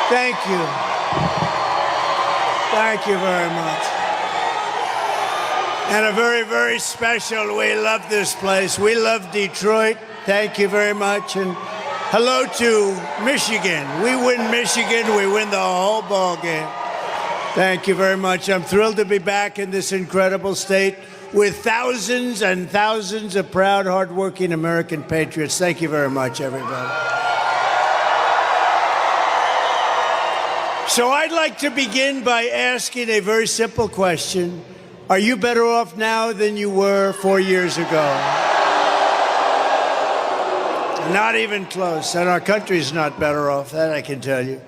Thank you. Thank you very much. And a very, very special, we love this place. We love Detroit. Thank you very much. And hello to Michigan. We win Michigan, we win the whole ball game. Thank you very much. I'm thrilled to be back in this incredible state with thousands and thousands of proud, hardworking American patriots. Thank you very much, everybody. So I'd like to begin by asking a very simple question. Are you better off now than you were 4 years ago? Not even close. And our country's not better off, that I can tell you.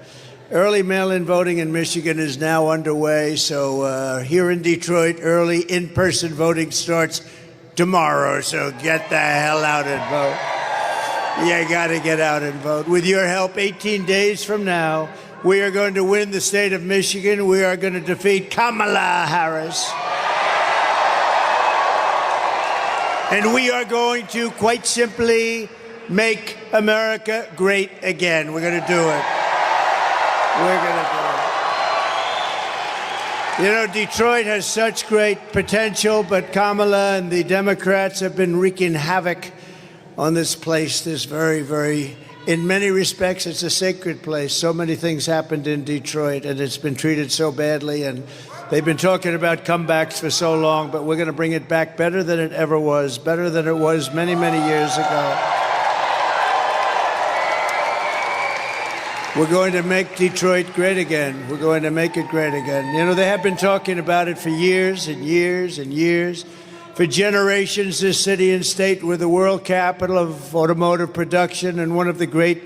Early mail-in voting in Michigan is now underway. So here in Detroit, early in-person voting starts tomorrow. So get the hell out and vote. You got to get out and vote. With your help, 18 days from now, we are going to win the state of Michigan. We are going to defeat Kamala Harris. And we are going to, quite simply, make America great again. We're going to do it. We're going to do it. You know, Detroit has such great potential, but Kamala and the Democrats have been wreaking havoc on this place, this very, very, in many respects, it's a sacred place. So many things happened in Detroit, and it's been treated so badly, and they've been talking about comebacks for so long, but we're going to bring it back better than it ever was, better than it was many, many years ago. We're going to make Detroit great again. We're going to make it great again. You know, they have been talking about it for years and years and years. For generations, this city and state were the world capital of automotive production and one of the great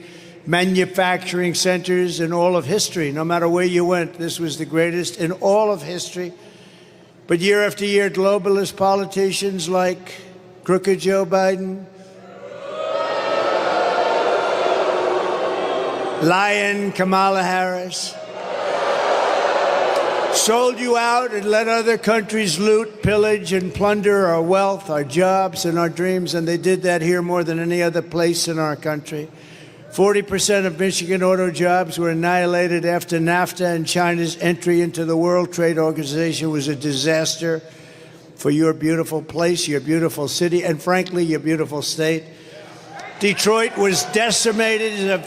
manufacturing centers in all of history. No matter where you went, this was the greatest in all of history. But year after year, globalist politicians like crooked Joe Biden, lying Kamala Harris, sold you out and let other countries loot, pillage, and plunder our wealth, our jobs, and our dreams. And they did that here more than any other place in our country. 40% of Michigan auto jobs were annihilated after NAFTA, and China's entry into the World Trade Organization was a disaster for your beautiful place, your beautiful city, and frankly, your beautiful state. Detroit was decimated.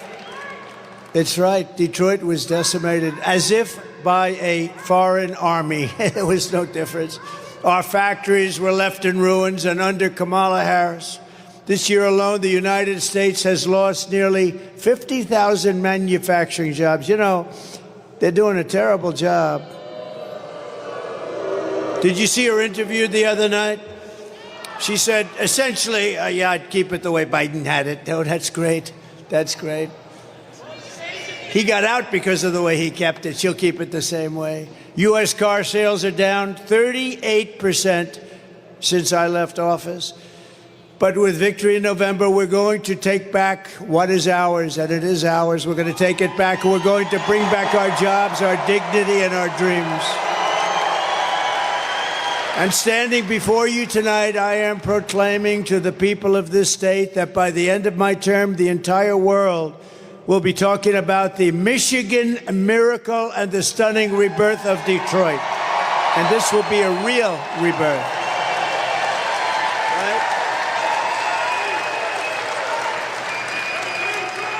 It's right. Detroit was decimated as if by a foreign army. There was no difference. Our factories were left in ruins, and under Kamala Harris, this year alone, the United States has lost nearly 50,000 manufacturing jobs. You know, they're doing a terrible job. Did you see her interviewed the other night? She said, essentially, yeah, I'd keep it the way Biden had it. Oh, that's great. That's great. He got out because of the way he kept it. She'll keep it the same way. U.S. car sales are down 38% since I left office. But with victory in November, we're going to take back what is ours, and it is ours. We're going to take it back, and we're going to bring back our jobs, our dignity, and our dreams. And standing before you tonight, I am proclaiming to the people of this state that by the end of my term, the entire world will be talking about the Michigan miracle and the stunning rebirth of Detroit. And this will be a real rebirth.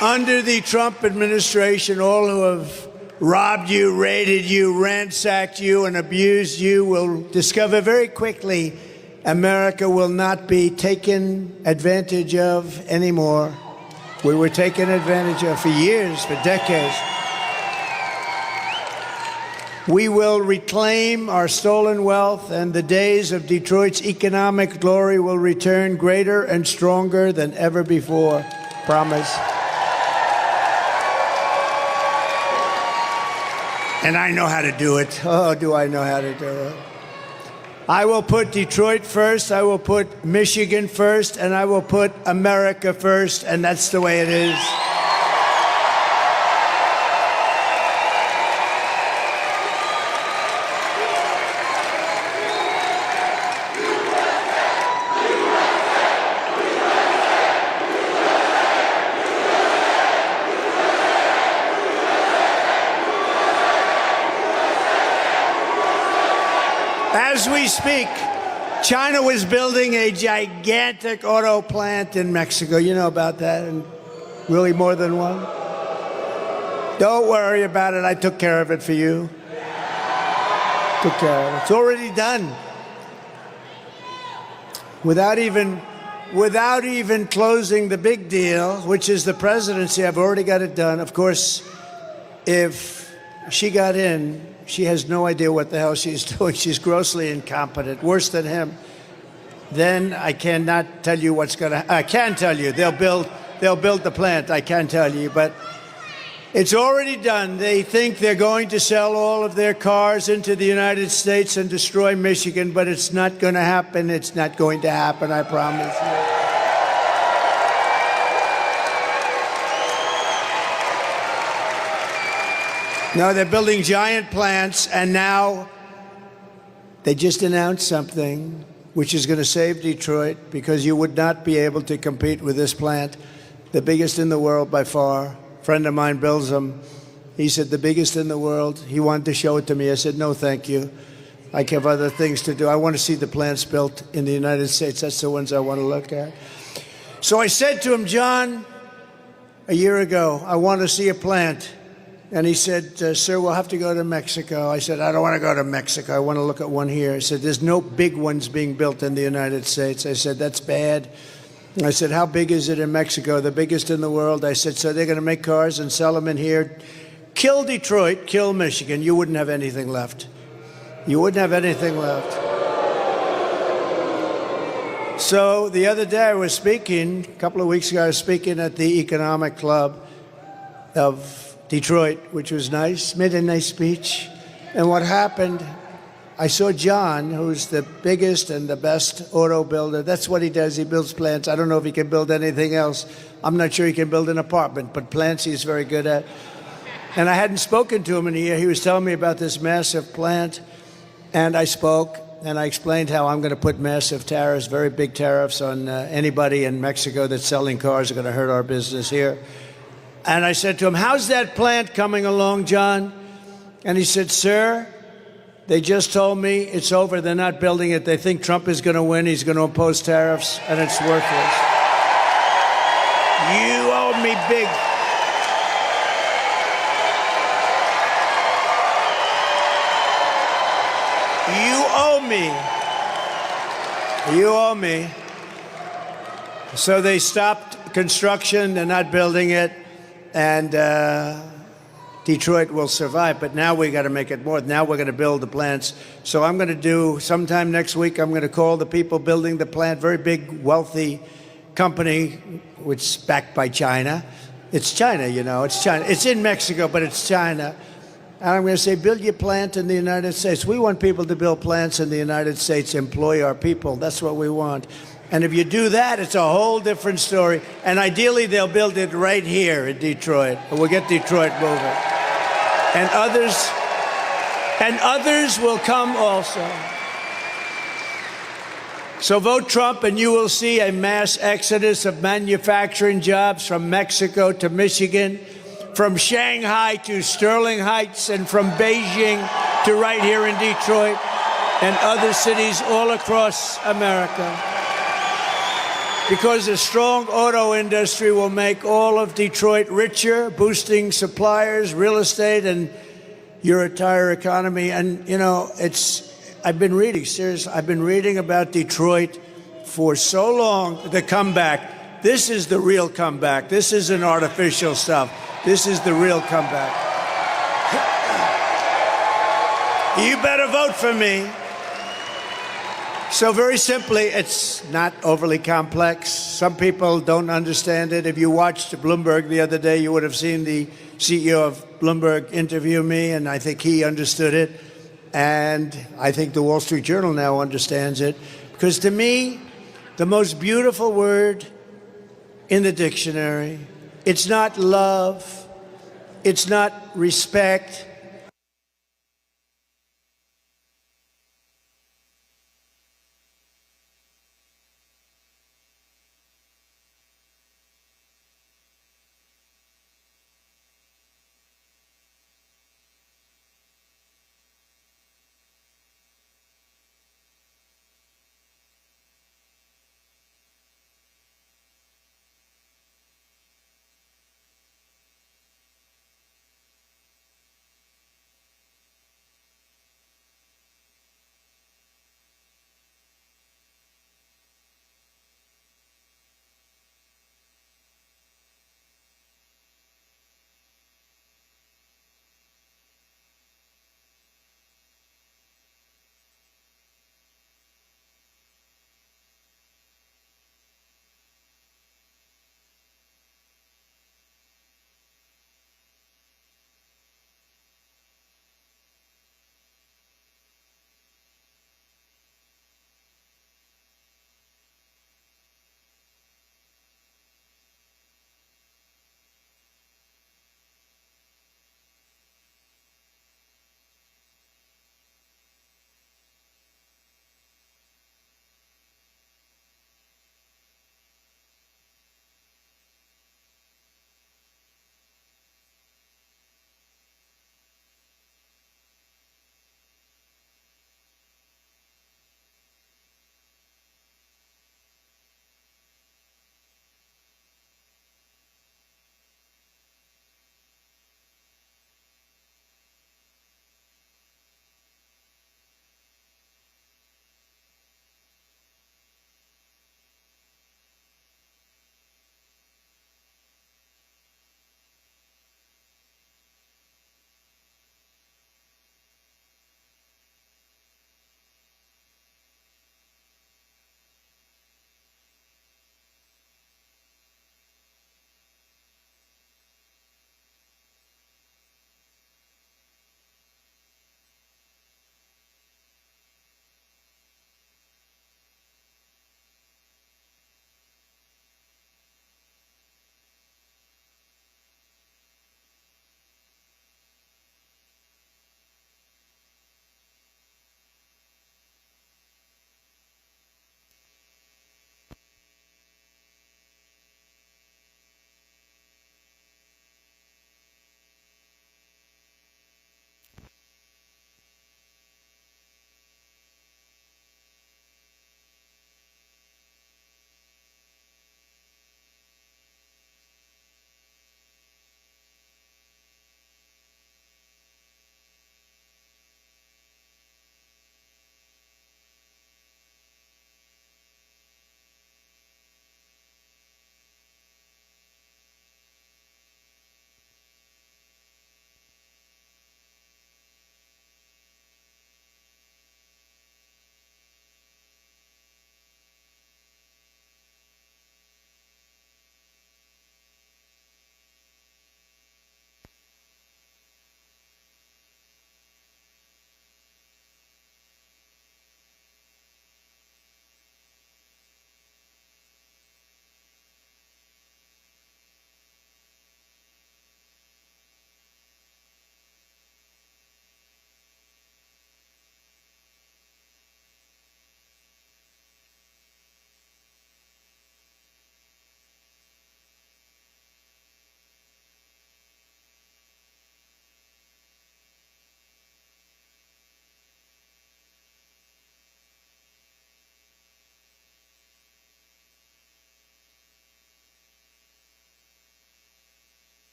Under the Trump administration, all who have robbed you, raided you, ransacked you, and abused you will discover very quickly America will not be taken advantage of anymore. We were taken advantage of for years, for decades. We will reclaim our stolen wealth, and the days of Detroit's economic glory will return greater and stronger than ever before. Promise. And I know how to do it. Oh, do I know how to do it. I will put Detroit first, I will put Michigan first, and I will put America first, and that's the way it is. As we speak, China was building a gigantic auto plant in Mexico. You know about that, and really more than one. Don't worry about it. I took care of it for you. Took care of it. It's already done. Without even closing the big deal, which is the presidency, I've already got it done. Of course, if she got in, she has no idea what the hell she's doing. She's grossly incompetent, worse than him. Then I cannot tell you what's going to. I can tell you they'll build the plant. I can tell you, but it's already done. They think they're going to sell all of their cars into the United States and destroy Michigan, but it's not going to happen. It's not going to happen, I promise you. No, they're building giant plants, and now they just announced something which is going to save Detroit, because you would not be able to compete with this plant, the biggest in the world by far. A friend of mine builds them. He said, the biggest in the world. He wanted to show it to me. I said, no, thank you. I have other things to do. I want to see the plants built in the United States. That's the ones I want to look at. So I said to him, John, a year ago, I want to see a plant. And he said, sir, we'll have to go to Mexico. I said, I don't want to go to Mexico. I want to look at one here. He said, there's no big ones being built in the United States. I said, that's bad. I said, how big is it in Mexico? The biggest in the world. I said, so they're going to make cars and sell them in here. Kill Detroit, kill Michigan. You wouldn't have anything left. You wouldn't have anything left. So the other day I was speaking, a couple of weeks ago, I was speaking at the Economic Club of Detroit, which was nice, made a nice speech. And what happened, I saw John, who's the biggest and the best auto builder. That's what he does. He builds plants. I don't know if he can build anything else. I'm not sure he can build an apartment, but plants he's very good at. And I hadn't spoken to him in a year. He was telling me about this massive plant. And I spoke, and I explained how I'm going to put massive tariffs, very big tariffs on anybody in Mexico that's selling cars are going to hurt our business here. And I said to him, how's that plant coming along, John? And he said, sir, they just told me it's over. They're not building it. They think Trump is going to win. He's going to impose tariffs, and it's worthless. You owe me big. You owe me. You owe me. So they stopped construction. They're not building it. And Detroit will survive, but now we got to make it more. Now we're going to build the plants. So I'm going to do, sometime next week, I'm going to call the people building the plant, very big, wealthy company, which is backed by China. It's China, you know, it's China. It's in Mexico, but it's China. And I'm going to say, build your plant in the United States. We want people to build plants in the United States, employ our people. That's what we want. And if you do that, it's a whole different story. And ideally, they'll build it right here in Detroit. We'll get Detroit moving. And others will come also. So vote Trump, and you will see a mass exodus of manufacturing jobs from Mexico to Michigan, from Shanghai to Sterling Heights, and from Beijing to right here in Detroit and other cities all across America. Because a strong auto industry will make all of Detroit richer, boosting suppliers, real estate, and your entire economy. And, you know, I've been reading about Detroit for so long, the comeback. This is the real comeback. This isn't artificial stuff. This is the real comeback. You better vote for me. So very simply, it's not overly complex. Some people don't understand it. If you watched Bloomberg the other day, you would have seen the CEO of Bloomberg interview me, and I think he understood it. And I think the Wall Street Journal now understands it. Because to me, the most beautiful word in the dictionary, it's not love, it's not respect,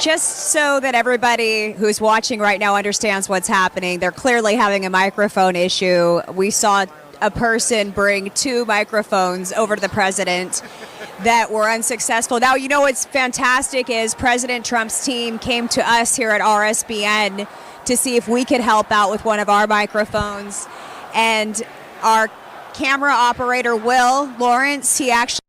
Just so that everybody who's watching right now understands what's happening, they're clearly having a microphone issue. We saw a person bring 2 microphones over to the president that were unsuccessful. Now, you know what's fantastic is President Trump's team came to us here at RSBN to see if we could help out with one of our microphones. And our camera operator, Will Lawrence, he actually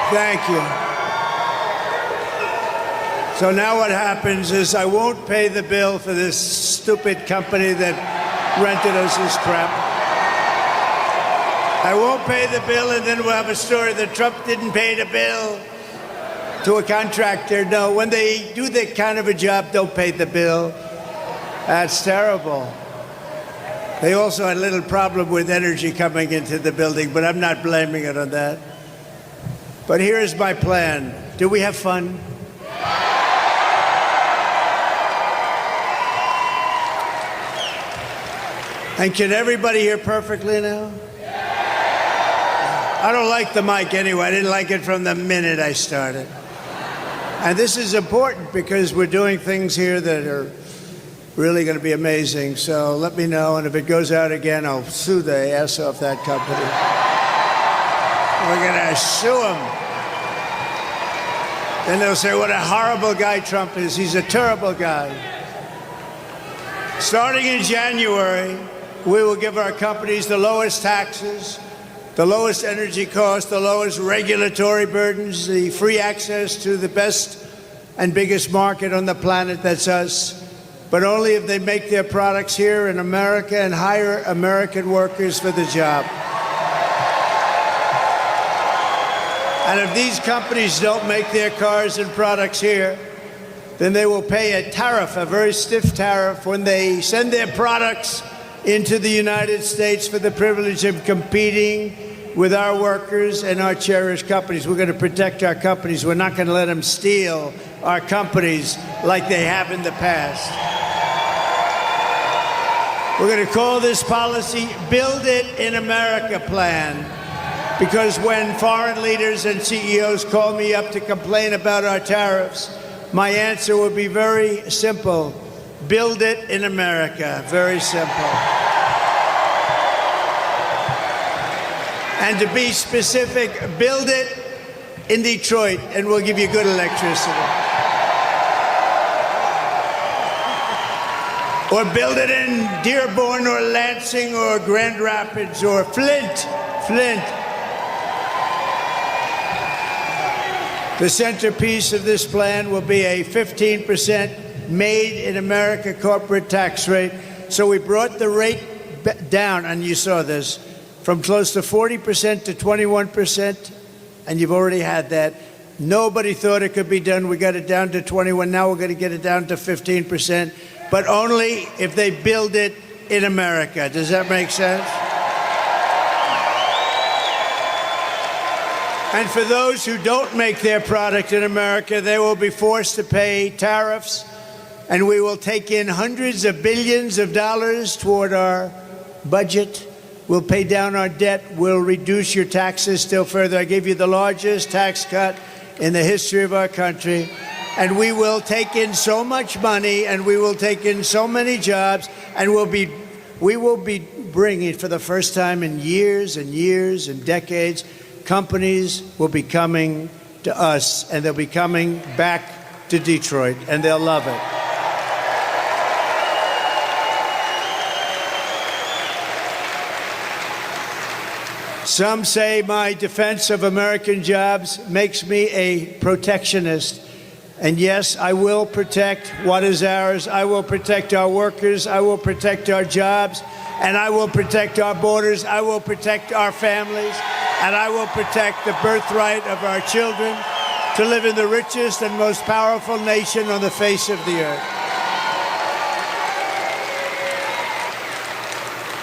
Thank you. So now what happens is I won't pay the bill for this stupid company that rented us this crap. I won't pay the bill, and then we'll have a story that Trump didn't pay the bill to a contractor. No, when they do that kind of a job, don't pay the bill. That's terrible. They also had a little problem with energy coming into the building, but I'm not blaming it on that. But here is my plan. Do we have fun? And can everybody hear perfectly now? I don't like the mic anyway. I didn't like it from the minute I started. And this is important because we're doing things here that are really going to be amazing. So let me know, and if it goes out again, I'll sue the ass off that company. We're going to sue them. Then they'll say what a horrible guy Trump is. He's a terrible guy. Starting in January, we will give our companies the lowest taxes, the lowest energy costs, the lowest regulatory burdens, the free access to the best and biggest market on the planet, that's us, but only if they make their products here in America and hire American workers for the job. And if these companies don't make their cars and products here, then they will pay a tariff, a very stiff tariff, when they send their products into the United States for the privilege of competing with our workers and our cherished companies. We're going to protect our companies. We're not going to let them steal our companies like they have in the past. We're going to call this policy Build It in America Plan, because when foreign leaders and CEOs call me up to complain about our tariffs, my answer will be very simple. Build it in America. Very simple. And to be specific, build it in Detroit, and we'll give you good electricity. Or build it in Dearborn or Lansing or Grand Rapids or Flint. The centerpiece of this plan will be a 15% made in America corporate tax rate. So we brought the rate down, and you saw this, from close to 40% to 21%, and you've already had that. Nobody thought it could be done. We got it down to 21. Now we're going to get it down to 15%, but only if they build it in America. Does that make sense? And for those who don't make their product in America, they will be forced to pay tariffs, and we will take in hundreds of billions of dollars toward our budget. We'll pay down our debt. We'll reduce your taxes still further. I gave you the largest tax cut in the history of our country. And we will take in so much money, and we will take in so many jobs, and we will be bringing, for the first time in years and years and decades, companies will be coming to us, and they'll be coming back to Detroit, and they'll love it. Some say my defense of American jobs makes me a protectionist. And yes, I will protect what is ours. I will protect our workers. I will protect our jobs. And I will protect our borders. I will protect our families. And I will protect the birthright of our children to live in the richest and most powerful nation on the face of the earth.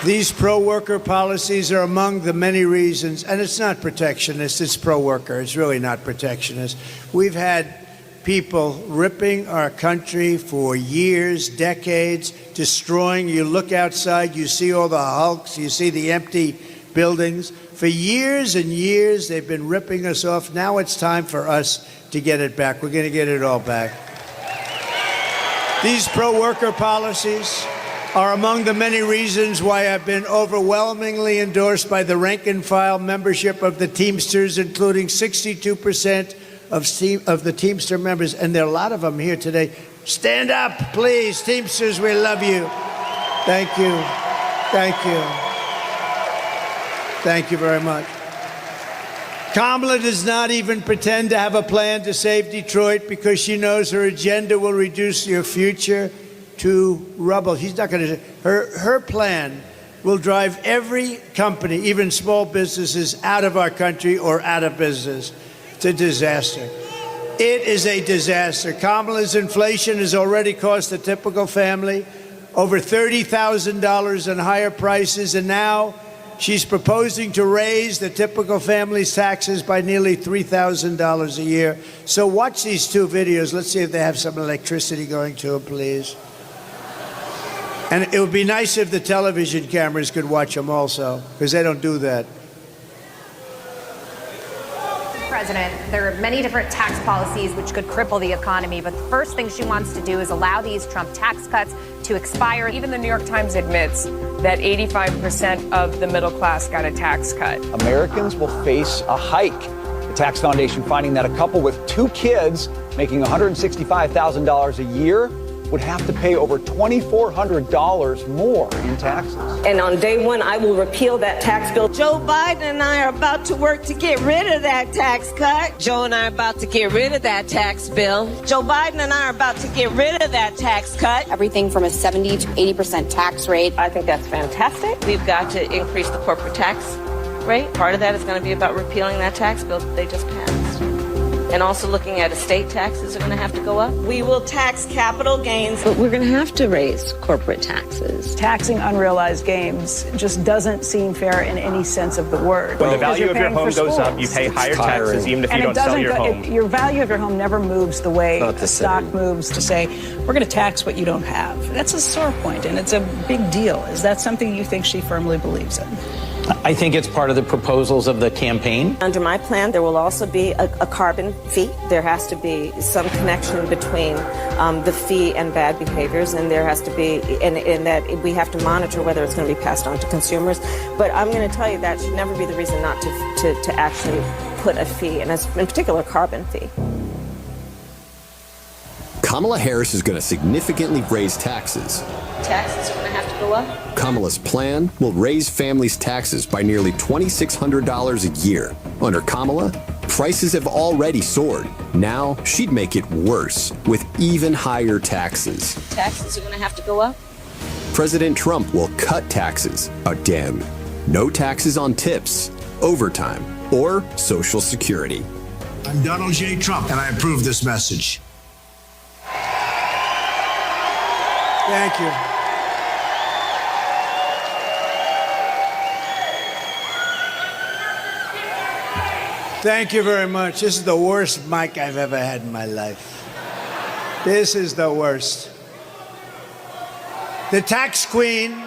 These pro-worker policies are among the many reasons, and it's not protectionist, it's pro-worker. It's really not protectionist. We've had people ripping our country for years, decades, destroying. You look outside, you see all the hulks, you see the empty buildings. For years and years, they've been ripping us off. Now it's time for us to get it back. We're going to get it all back. These pro-worker policies are among the many reasons why I've been overwhelmingly endorsed by the rank-and-file membership of the Teamsters, including 62% of the Teamster members, and there are a lot of them here today. Stand up, please. Teamsters, we love you. Thank you. Thank you. Thank you very much. Kamala does not even pretend to have a plan to save Detroit because she knows her agenda will reduce your future to rubble. She's not going to. Her plan will drive every company, even small businesses, out of our country or out of business. It's a disaster. It is a disaster. Kamala's inflation has already cost a typical family over $30,000 in higher prices, and now she's proposing to raise the typical family's taxes by nearly $3,000 a year. So watch these two videos. Let's see if they have some electricity going to them, please. And it would be nice if the television cameras could watch them also, because they don't do that. President, there are many different tax policies which could cripple the economy, but the first thing she wants to do is allow these Trump tax cuts to expire. Even the New York Times admits that 85% of the middle class got a tax cut. Americans will face a hike. The Tax Foundation finding that a couple with 2 kids making $165,000 a year would have to pay over $2,400 more in taxes. And on day one, I will repeal that tax bill. Joe Biden and I are about to work to get rid of that tax cut. Joe and I are about to get rid of that tax bill. Joe Biden and I are about to get rid of that tax cut. Everything from a 70 to 80% tax rate. I think that's fantastic. We've got to increase the corporate tax rate. Part of that is going to be about repealing that tax bill that they just passed. And also looking at estate taxes are going to have to go up. We will tax capital gains, but we're going to have to raise corporate taxes. Taxing unrealized gains just doesn't seem fair in any sense of the word. When the value of your home goes up, you pay higher taxes even if you don't sell your home. Your value of your home never moves the way a stock moves to say, we're going to tax what you don't have. That's a sore point, and it's a big deal. Is that something you think she firmly believes in? I think it's part of the proposals of the campaign. Under my plan, there will also be a carbon fee. There has to be some connection between the fee and bad behaviors, and there has to be, in that we have to monitor whether it's going to be passed on to consumers. But I'm going to tell you that should never be the reason not to actually put a fee, and in particular, carbon fee. Kamala Harris is going to significantly raise taxes. Taxes are going to have to go up. Kamala's plan will raise families' taxes by nearly $2,600 a year. Under Kamala, prices have already soared. Now she'd make it worse with even higher taxes. Taxes are going to have to go up. President Trump will cut taxes again. No taxes on tips, overtime, or Social Security. I'm Donald J. Trump, and I approve this message. Thank you. Thank you very much. This is the worst mic I've ever had in my life. This is the worst. The tax queen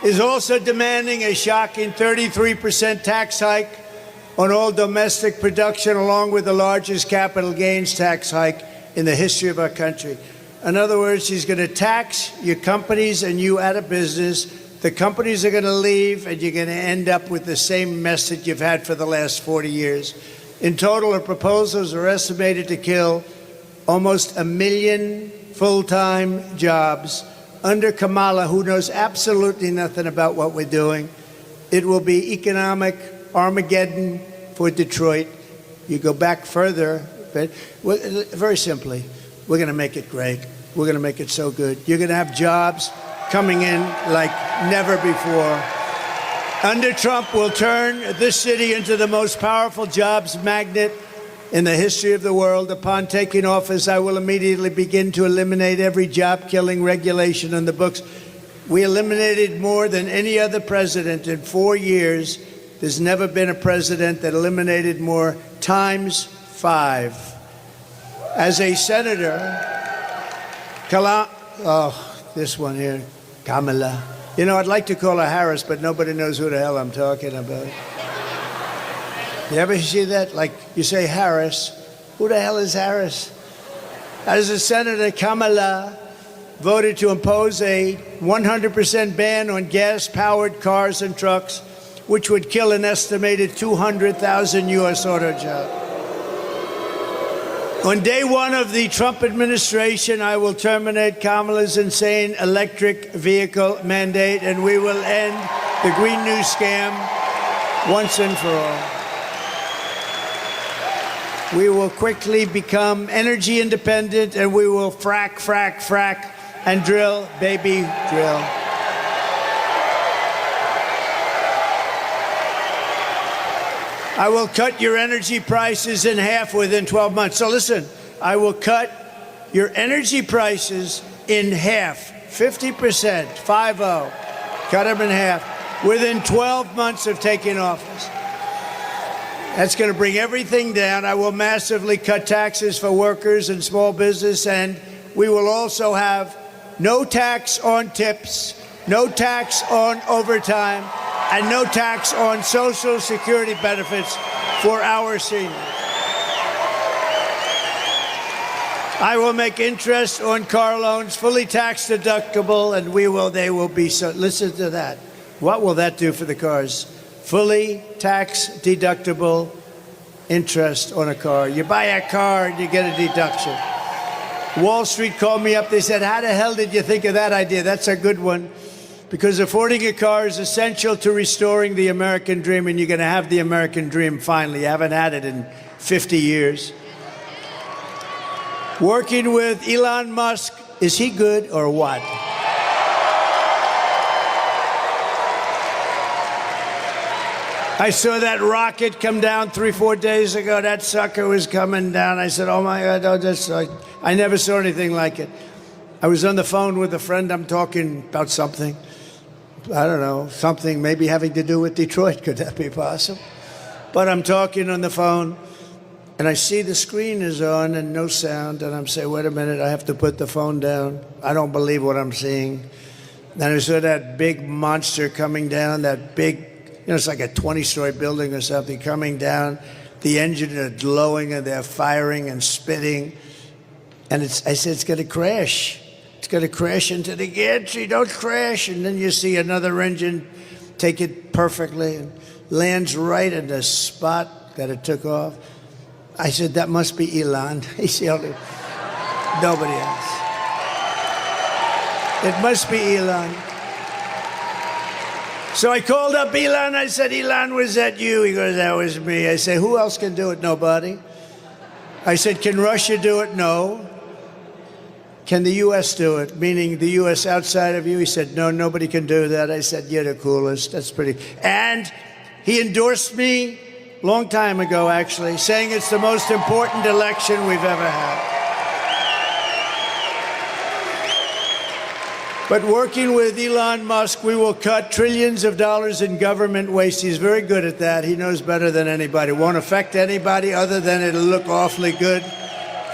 is also demanding a shocking 33% tax hike on all domestic production, along with the largest capital gains tax hike in the history of our country. In other words, she's going to tax your companies and you out of business. The companies are going to leave, and you're going to end up with the same mess that you've had for the last 40 years. In total, her proposals are estimated to kill almost 1 million full-time jobs. Under Kamala, who knows absolutely nothing about what we're doing, it will be economic Armageddon for Detroit. You go back further, but very simply, we're going to make it great. We're going to make it so good. You're going to have jobs coming in like never before. Under Trump, we'll turn this city into the most powerful jobs magnet in the history of the world. Upon taking office, I will immediately begin to eliminate every job-killing regulation in the books. We eliminated more than any other president in 4 years. There's never been a president that eliminated more, times 5. As a senator, this one here, Kamala. You know, I'd like to call her Harris, but nobody knows who the hell I'm talking about. You ever see that? Like, you say Harris, who the hell is Harris? As a senator, Kamala voted to impose a 100% ban on gas-powered cars and trucks, which would kill an estimated 200,000 U.S. auto jobs. On day one of the Trump administration, I will terminate Kamala's insane electric vehicle mandate, and we will end the Green New scam once and for all. We will quickly become energy independent, and we will frack, frack, frack, and drill, baby, drill. I will cut your energy prices in half within 12 months. So listen, I will cut your energy prices in half, 50%, 5-0. Cut them in half within 12 months of taking office. That's going to bring everything down. I will massively cut taxes for workers and small business, and we will also have no tax on tips, no tax on overtime, and no tax on Social Security benefits for our seniors. I will make interest on car loans fully tax deductible, and they will be so. Listen to that. What will that do for the cars? Fully tax deductible interest on a car. You buy a car and you get a deduction. Wall Street called me up. They said, how the hell did you think of that idea? That's a good one. Because affording a car is essential to restoring the American dream, and you're going to have the American dream finally. You haven't had it in 50 years. Working with Elon Musk, is he good or what? I saw that rocket come down 3-4 days ago. That sucker was coming down. I said, oh my God, I never saw anything like it. I was on the phone with a friend. I'm talking about something. I don't know, something maybe having to do with Detroit. Could that be possible? But I'm talking on the phone, and I see the screen is on and no sound, and I'm saying, wait a minute, I have to put the phone down. I don't believe what I'm seeing. Then I saw that big monster coming down, that big, it's like a 20-story building or something coming down. The engines are glowing, and they're firing and spitting. And I said, it's going to crash. It's going to crash into the gantry. Don't crash. And then you see another engine take it perfectly and lands right in the spot that it took off. I said, that must be Elon. He's the only, nobody else. It must be Elon. So I called up Elon. I said, Elon, was that you? He goes, that was me. I said, who else can do it? Nobody. I said, can Russia do it? No. Can the U.S. do it? Meaning the U.S. outside of you? He said, no, nobody can do that. I said, you're the coolest. That's pretty. And he endorsed me a long time ago, actually, saying it's the most important election we've ever had. But working with Elon Musk, we will cut trillions of dollars in government waste. He's very good at that. He knows better than anybody. Won't affect anybody other than it'll look awfully good.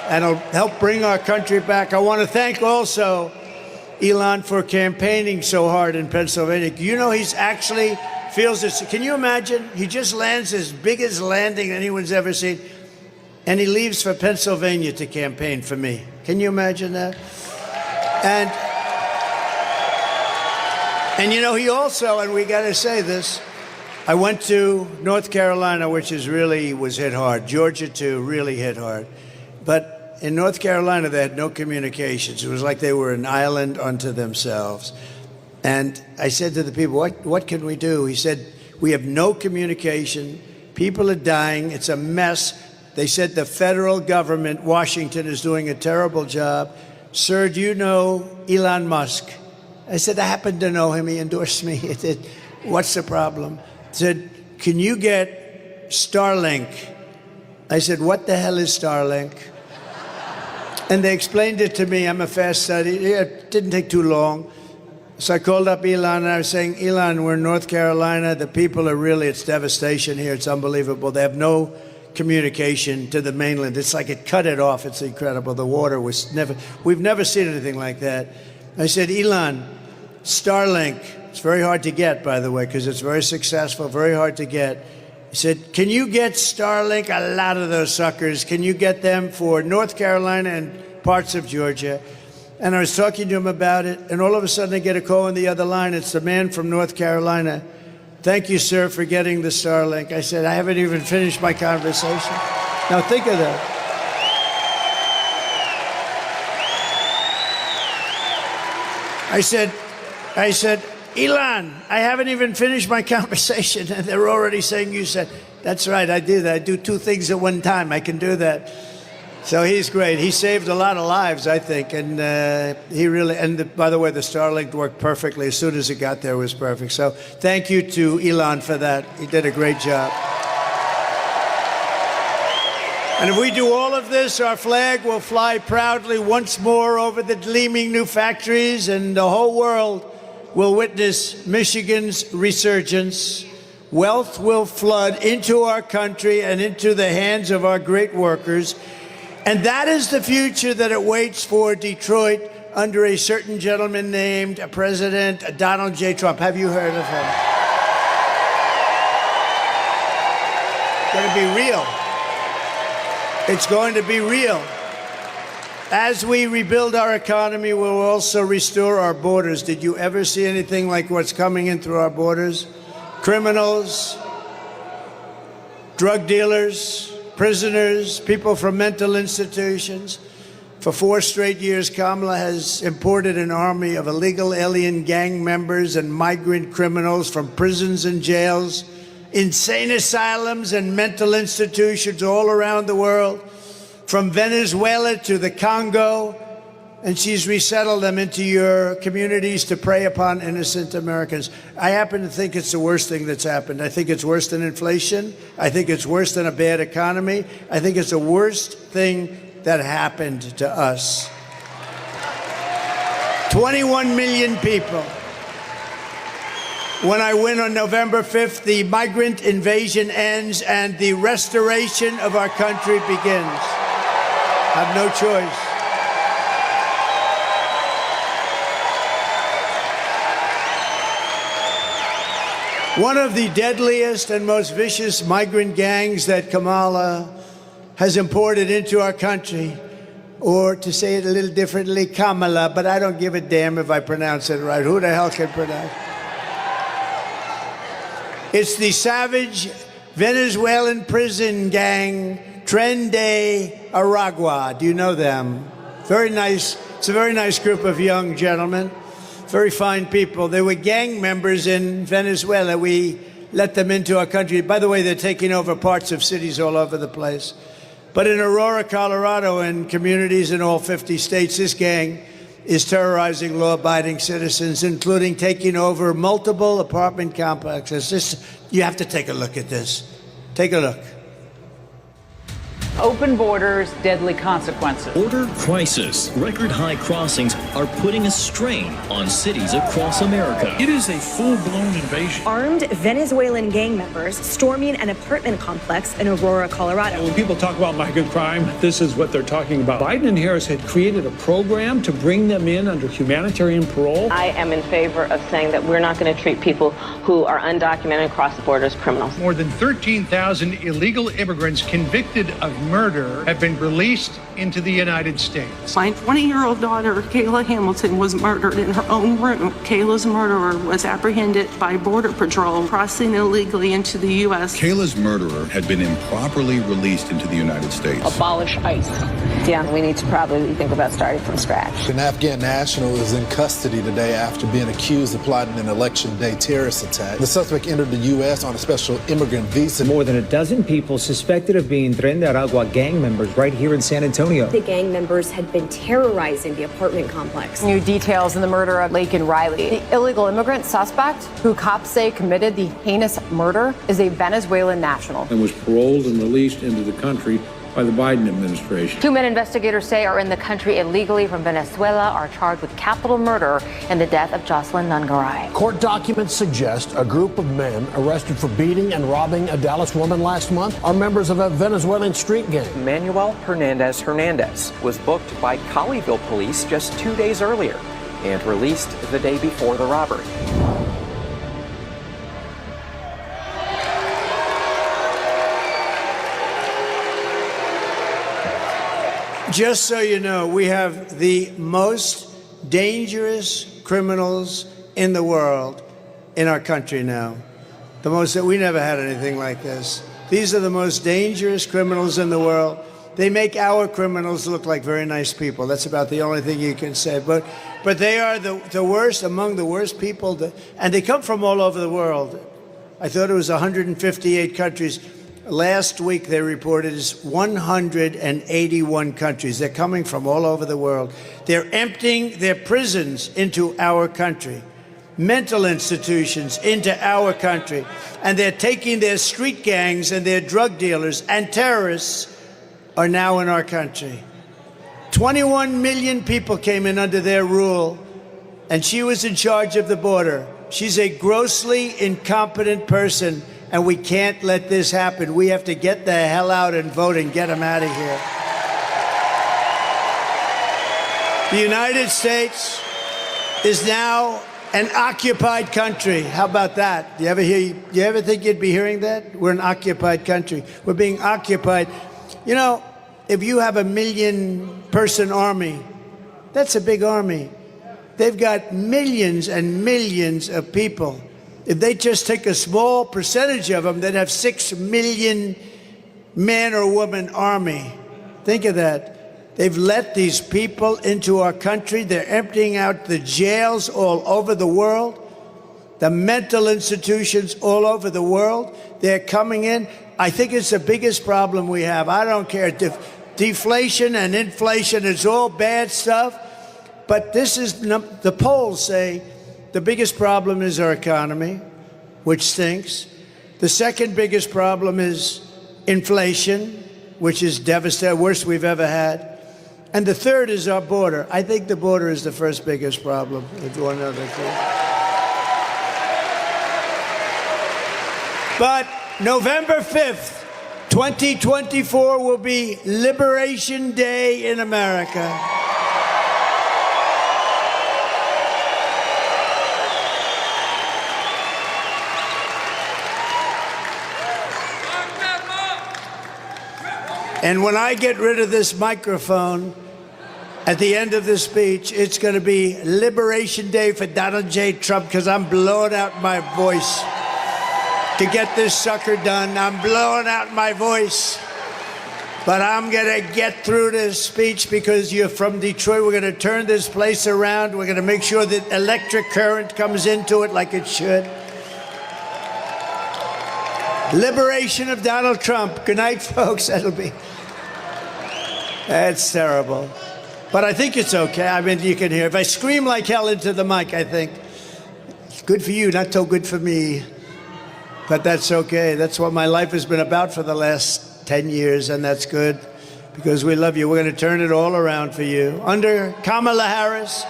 And it'll help bring our country back. I want to thank also Elon for campaigning so hard in Pennsylvania. You know, he's actually feels this. Can you imagine? He just lands his biggest landing anyone's ever seen. And he leaves for Pennsylvania to campaign for me. Can you imagine that? And you know, he also, and we got to say this, I went to North Carolina, which was hit hard. Georgia, too, really hit hard. But in North Carolina, they had no communications. It was like they were an island unto themselves. And I said to the people, what can we do? He said, we have no communication. People are dying. It's a mess. They said the federal government, Washington, is doing a terrible job. Sir, do you know Elon Musk? I said, I happen to know him. He endorsed me. He said, what's the problem? He said, can you get Starlink? I said, what the hell is Starlink? And they explained it to me. I'm a fast study. It didn't take too long. So I called up Elon, and I was saying, Elon, we're in North Carolina. The people are it's devastation here. It's unbelievable. They have no communication to the mainland. It's like it cut it off. It's incredible. The water was we've never seen anything like that. I said, Elon, Starlink, it's very hard to get, by the way, because it's very successful, very hard to get. He said, can you get Starlink, a lot of those suckers, can you get them for North Carolina and parts of Georgia? And I was talking to him about it, and all of a sudden I get a call on the other line. It's the man from North Carolina. Thank you, sir, for getting the Starlink. I said, I haven't even finished my conversation. Now think of that. I said, Elon, I haven't even finished my conversation, and they're already saying you said. That's right, I do that. I do two things at one time. I can do that. So he's great. He saved a lot of lives, I think, and he really. And by the way, the Starlink worked perfectly. As soon as it got there, it was perfect. So thank you to Elon for that. He did a great job. And if we do all of this, our flag will fly proudly once more over the gleaming new factories, and the whole world will witness Michigan's resurgence. Wealth will flood into our country and into the hands of our great workers. And that is the future that awaits for Detroit under a certain gentleman named President Donald J. Trump. Have you heard of him? It's going to be real. It's going to be real. As we rebuild our economy, we'll also restore our borders. Did you ever see anything like what's coming in through our borders? Criminals, drug dealers, prisoners, people from mental institutions. For 4 straight years, Kamala has imported an army of illegal alien gang members and migrant criminals from prisons and jails, insane asylums and mental institutions all around the world, from Venezuela to the Congo, and she's resettled them into your communities to prey upon innocent Americans. I happen to think it's the worst thing that's happened. I think it's worse than inflation. I think it's worse than a bad economy. I think it's the worst thing that happened to us. 21 million people. When I win on November 5th, the migrant invasion ends and the restoration of our country begins. I have no choice. One of the deadliest and most vicious migrant gangs that Kamala has imported into our country, or to say it a little differently, Kamala, but I don't give a damn if I pronounce it right. Who the hell can pronounce it? It's the savage Venezuelan prison gang, Tren de Aragua. Do you know them? Very nice. It's a very nice group of young gentlemen. Very fine people. They were gang members in Venezuela. We let them into our country. By the way, they're taking over parts of cities all over the place. But in Aurora, Colorado, and communities in all 50 states, this gang is terrorizing law-abiding citizens, including taking over multiple apartment complexes. You have to take a look at this. Take a look. Open borders, deadly consequences. Border crisis. Record high crossings are putting a strain on cities across America. It is a full-blown invasion. Armed Venezuelan gang members storming an apartment complex in Aurora, Colorado. When people talk about migrant crime, this is what they're talking about. Biden and Harris had created a program to bring them in under humanitarian parole. I am in favor of saying that we're not going to treat people who are undocumented across the border as criminals. More than 13,000 illegal immigrants convicted of murder have been released into the United States. My 20-year-old daughter, Kayla Hamilton, was murdered in her own room. Kayla's murderer was apprehended by Border Patrol crossing illegally into the U.S. Kayla's murderer had been improperly released into the United States. Abolish ICE. Yeah, we need to probably think about starting from scratch. An Afghan national is in custody today after being accused of plotting an election day terrorist attack. The suspect entered the U.S. on a special immigrant visa. More than a dozen people suspected of being Tren de Aragua gang members right here in San Antonio. The gang members had been terrorizing the apartment complex. New details in the murder of Laken Riley. The illegal immigrant suspect, who cops say committed the heinous murder, is a Venezuelan national. And was paroled and released into the country by the Biden administration. 2 men investigators say are in the country illegally from Venezuela are charged with capital murder in the death of Jocelyn Nungaray. Court documents suggest a group of men arrested for beating and robbing a Dallas woman last month are members of a Venezuelan street gang. Manuel Hernandez was booked by Colleyville police just 2 days earlier and released the day before the robbery. Just so you know, we have the most dangerous criminals in the world in our country now. We never had anything like this. These are the most dangerous criminals in the world. They make our criminals look like very nice people. That's about the only thing you can say. But they are the worst, among the worst people, and they come from all over the world. I thought it was 158 countries. Last week they reported is 181 countries. They're coming from all over the world. They're emptying their prisons into our country, mental institutions into our country, and they're taking their street gangs and their drug dealers and terrorists are now in our country. 21 million people came in under their rule, and she was in charge of the border. She's a grossly incompetent person, and we can't let this happen. We have to get the hell out and vote and get them out of here. The United States is now an occupied country. How about that? You ever think you'd be hearing that? We're an occupied country. We're being occupied. You know, if you have a 1 million-person army, that's a big army. They've got millions and millions of people. If they just take a small percentage of them, they'd have 6 million man or woman army. Think of that. They've let these people into our country. They're emptying out the jails all over the world, the mental institutions all over the world. They're coming in. I think it's the biggest problem we have. I don't care. Deflation and inflation is all bad stuff. But this is, the polls say, the biggest problem is our economy, which stinks. The second biggest problem is inflation, which is devastating, worst we've ever had. And the third is our border. I think the border is the first biggest problem, if you want to know the truth. But November 5th, 2024 will be Liberation Day in America. And when I get rid of this microphone at the end of this speech, it's going to be Liberation Day for Donald J. Trump, because I'm blowing out my voice to get this sucker done. I'm blowing out my voice. But I'm going to get through this speech because you're from Detroit. We're going to turn this place around. We're going to make sure that electric current comes into it like it should. Liberation of Donald Trump. Good night, folks. That's terrible. But I think it's okay. I mean, you can hear. If I scream like hell into the mic, I think it's good for you, not so good for me. But that's okay. That's what my life has been about for the last 10 years, and that's good because we love you. We're going to turn it all around for you. Under Kamala Harris,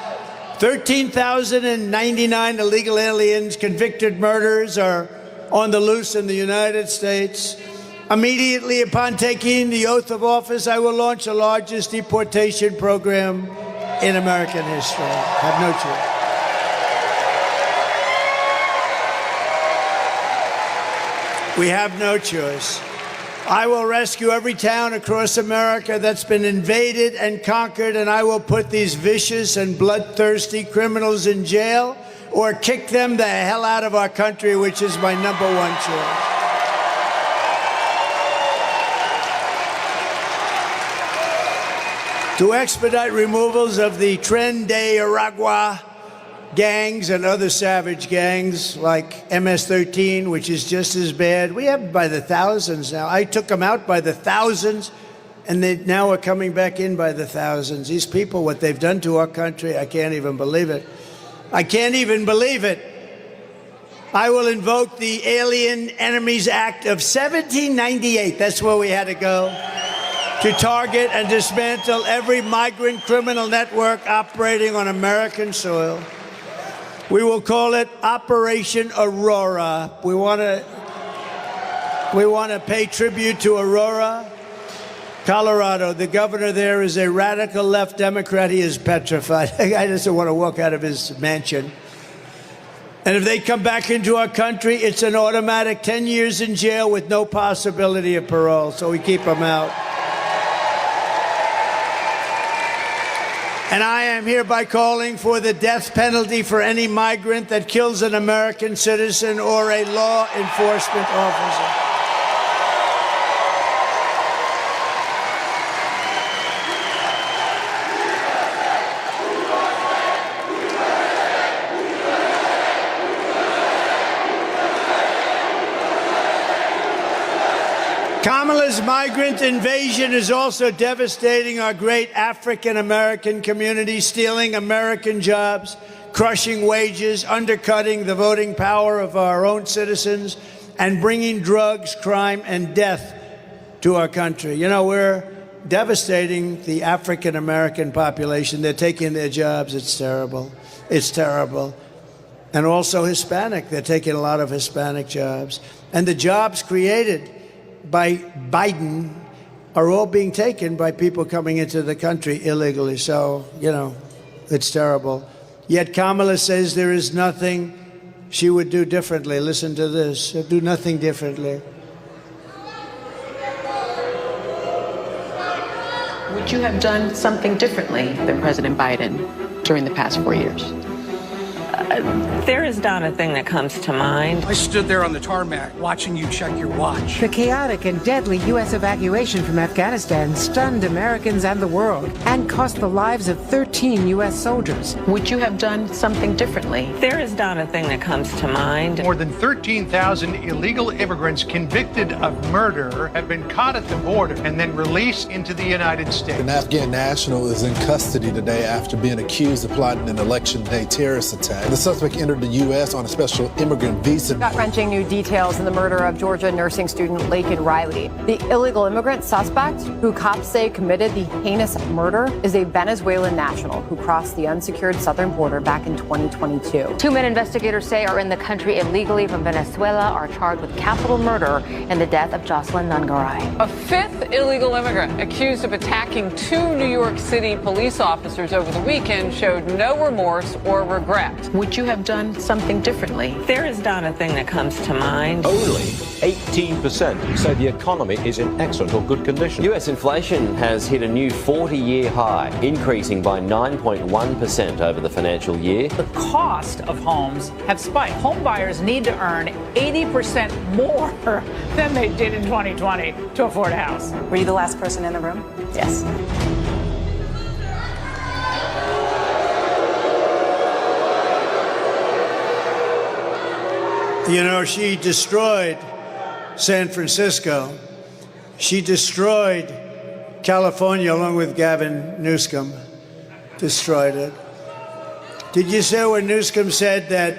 13,099 illegal aliens, convicted murderers are on the loose in the United States. Immediately upon taking the oath of office, I will launch the largest deportation program in American history. Have no choice. We have no choice. I will rescue every town across America that's been invaded and conquered, and I will put these vicious and bloodthirsty criminals in jail or kick them the hell out of our country, which is my #1 choice. To expedite removals of the Tren de Aragua gangs and other savage gangs like MS-13, which is just as bad. We have them by the thousands now. I took them out by the thousands, and they now are coming back in by the thousands. These people, what they've done to our country, I can't even believe it. I can't even believe it. I will invoke the Alien Enemies Act of 1798. That's where we had to go. To target and dismantle every migrant criminal network operating on American soil. We will call it Operation Aurora. We want to pay tribute to Aurora, Colorado. The governor there is a radical left Democrat. He is petrified. The guy doesn't want to walk out of his mansion. And if they come back into our country, it's an automatic 10 years in jail with no possibility of parole. So we keep them out. And I am hereby calling for the death penalty for any migrant that kills an American citizen or a law enforcement officer. Kamala's migrant invasion is also devastating our great African American community, stealing American jobs, crushing wages, undercutting the voting power of our own citizens, and bringing drugs, crime, and death to our country. You know, we're devastating the African American population. They're taking their jobs. It's terrible. It's terrible. And also Hispanic. They're taking a lot of Hispanic jobs. And the jobs created by Biden are all being taken by people coming into the country illegally. So, you know, it's terrible. Yet Kamala says there is nothing she would do differently. Listen to this. She'll do nothing differently. Would you have done something differently than President Biden during the past 4 years? There is not a thing that comes to mind. I stood there on the tarmac watching you check your watch. The chaotic and deadly U.S. evacuation from Afghanistan stunned Americans and the world and cost the lives of 13 U.S. soldiers. Would you have done something differently? There is not a thing that comes to mind. More than 13,000 illegal immigrants convicted of murder have been caught at the border and then released into the United States. An Afghan national is in custody today after being accused of plotting an election day terrorist attack. The suspect entered the U.S. on a special immigrant visa. Gut-wrenching new details in the murder of Georgia nursing student Laken Riley. The illegal immigrant suspect, who cops say committed the heinous murder, is a Venezuelan national who crossed the unsecured southern border back in 2022. 2 men investigators say are in the country illegally from Venezuela are charged with capital murder in the death of Jocelyn Nungaray. A fifth illegal immigrant accused of attacking 2 New York City police officers over the weekend showed no remorse or regret. Would you have done something differently? There is not a thing that comes to mind. Only 18% say the economy is in excellent or good condition. U.S. inflation has hit a new 40-year high, increasing by 9.1% over the financial year. The cost of homes have spiked. Home buyers need to earn 80% more than they did in 2020 to afford a house. Were you the last person in the room? Yes. You know, she destroyed San Francisco. She destroyed California along with Gavin Newsom. Destroyed it. Did you say when Newsom said that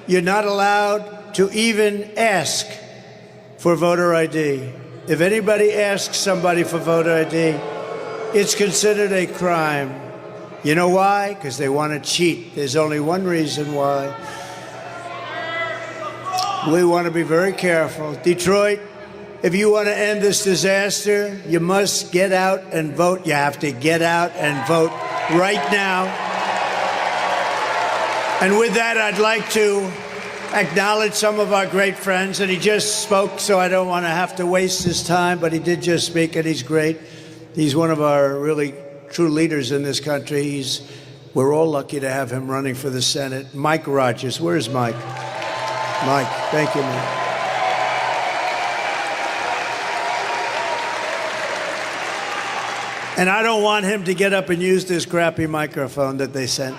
you're not allowed to even ask for voter ID? If anybody asks somebody for voter ID, it's considered a crime. You know why? Because they want to cheat. There's only one reason why. We want to be very careful. Detroit, if you want to end this disaster, you must get out and vote. You have to get out and vote right now. And with that, I'd like to acknowledge some of our great friends. And he just spoke, so I don't want to have to waste his time, but he did just speak, and he's great. He's one of our really true leaders in this country. We're all lucky to have him running for the Senate. Mike Rogers. Where's Mike? Mike, thank you, Mike. And I don't want him to get up and use this crappy microphone that they sent.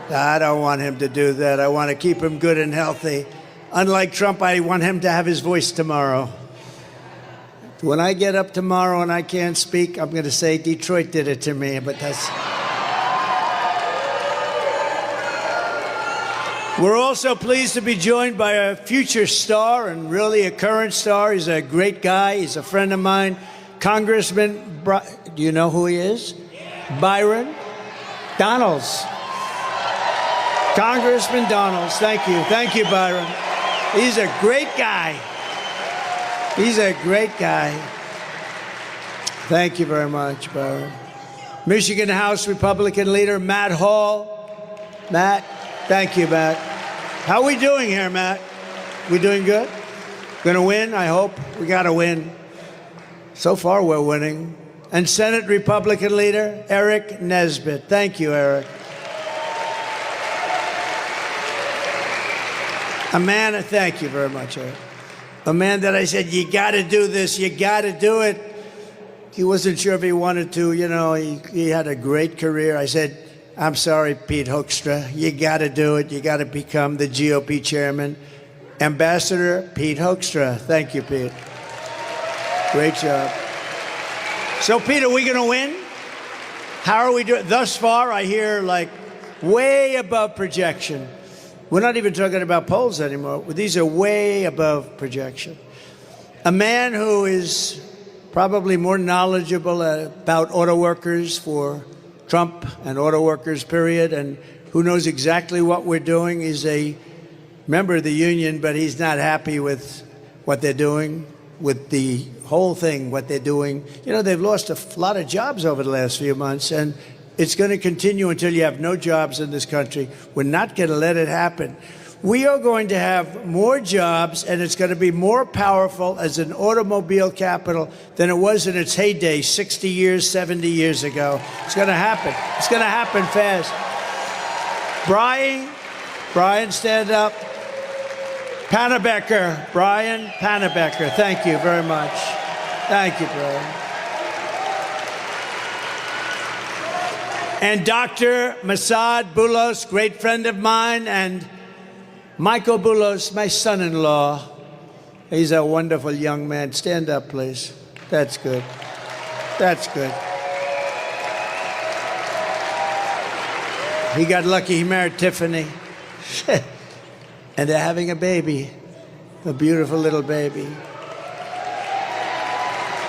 I don't want him to do that. I want to keep him good and healthy. Unlike Trump, I want him to have his voice tomorrow. When I get up tomorrow and I can't speak, I'm going to say Detroit did it to me, but that's... We're also pleased to be joined by a future star and really a current star. He's a great guy. He's a friend of mine. Congressman, do you know who he is? Byron Donalds. Congressman Donalds. Thank you. Thank you, Byron. He's a great guy. He's a great guy. Thank you very much, Byron. Michigan House Republican leader Matt Hall. Matt. Thank you, Matt. How are we doing here, Matt? We doing good? Gonna win, I hope. We gotta win. So far, we're winning. And Senate Republican leader Eric Nesbitt. Thank you, Eric. A man, thank you very much, Eric. A man that I said, you gotta do this, you gotta do it. He wasn't sure if he wanted to, you know, he had a great career. I said, I'm sorry, Pete Hoekstra. You got to do it. You got to become the GOP chairman. Ambassador Pete Hoekstra. Thank you, Pete. Great job. So, Peter, we going to win? How are we doing? Thus far, I hear like way above projection. We're not even talking about polls anymore. These are way above projection. A man who is probably more knowledgeable about auto workers for Trump and auto workers, period, and who knows exactly what we're doing. He's a member of the union, but he's not happy with what they're doing, with the whole thing, what they're doing. You know, they've lost a lot of jobs over the last few months, and it's going to continue until you have no jobs in this country. We're not going to let it happen. We are going to have more jobs, and it's going to be more powerful as an automobile capital than it was in its heyday 60 years, 70 years ago. It's going to happen. It's going to happen fast. Brian, stand up. Brian Pannebecker, thank you very much. Thank you, Brian. And Dr. Masad Boulos, great friend of mine, and Michael Boulos, my son-in-law. He's a wonderful young man. Stand up, please. That's good. That's good. He got lucky. He married Tiffany. And they're having a baby, a beautiful little baby.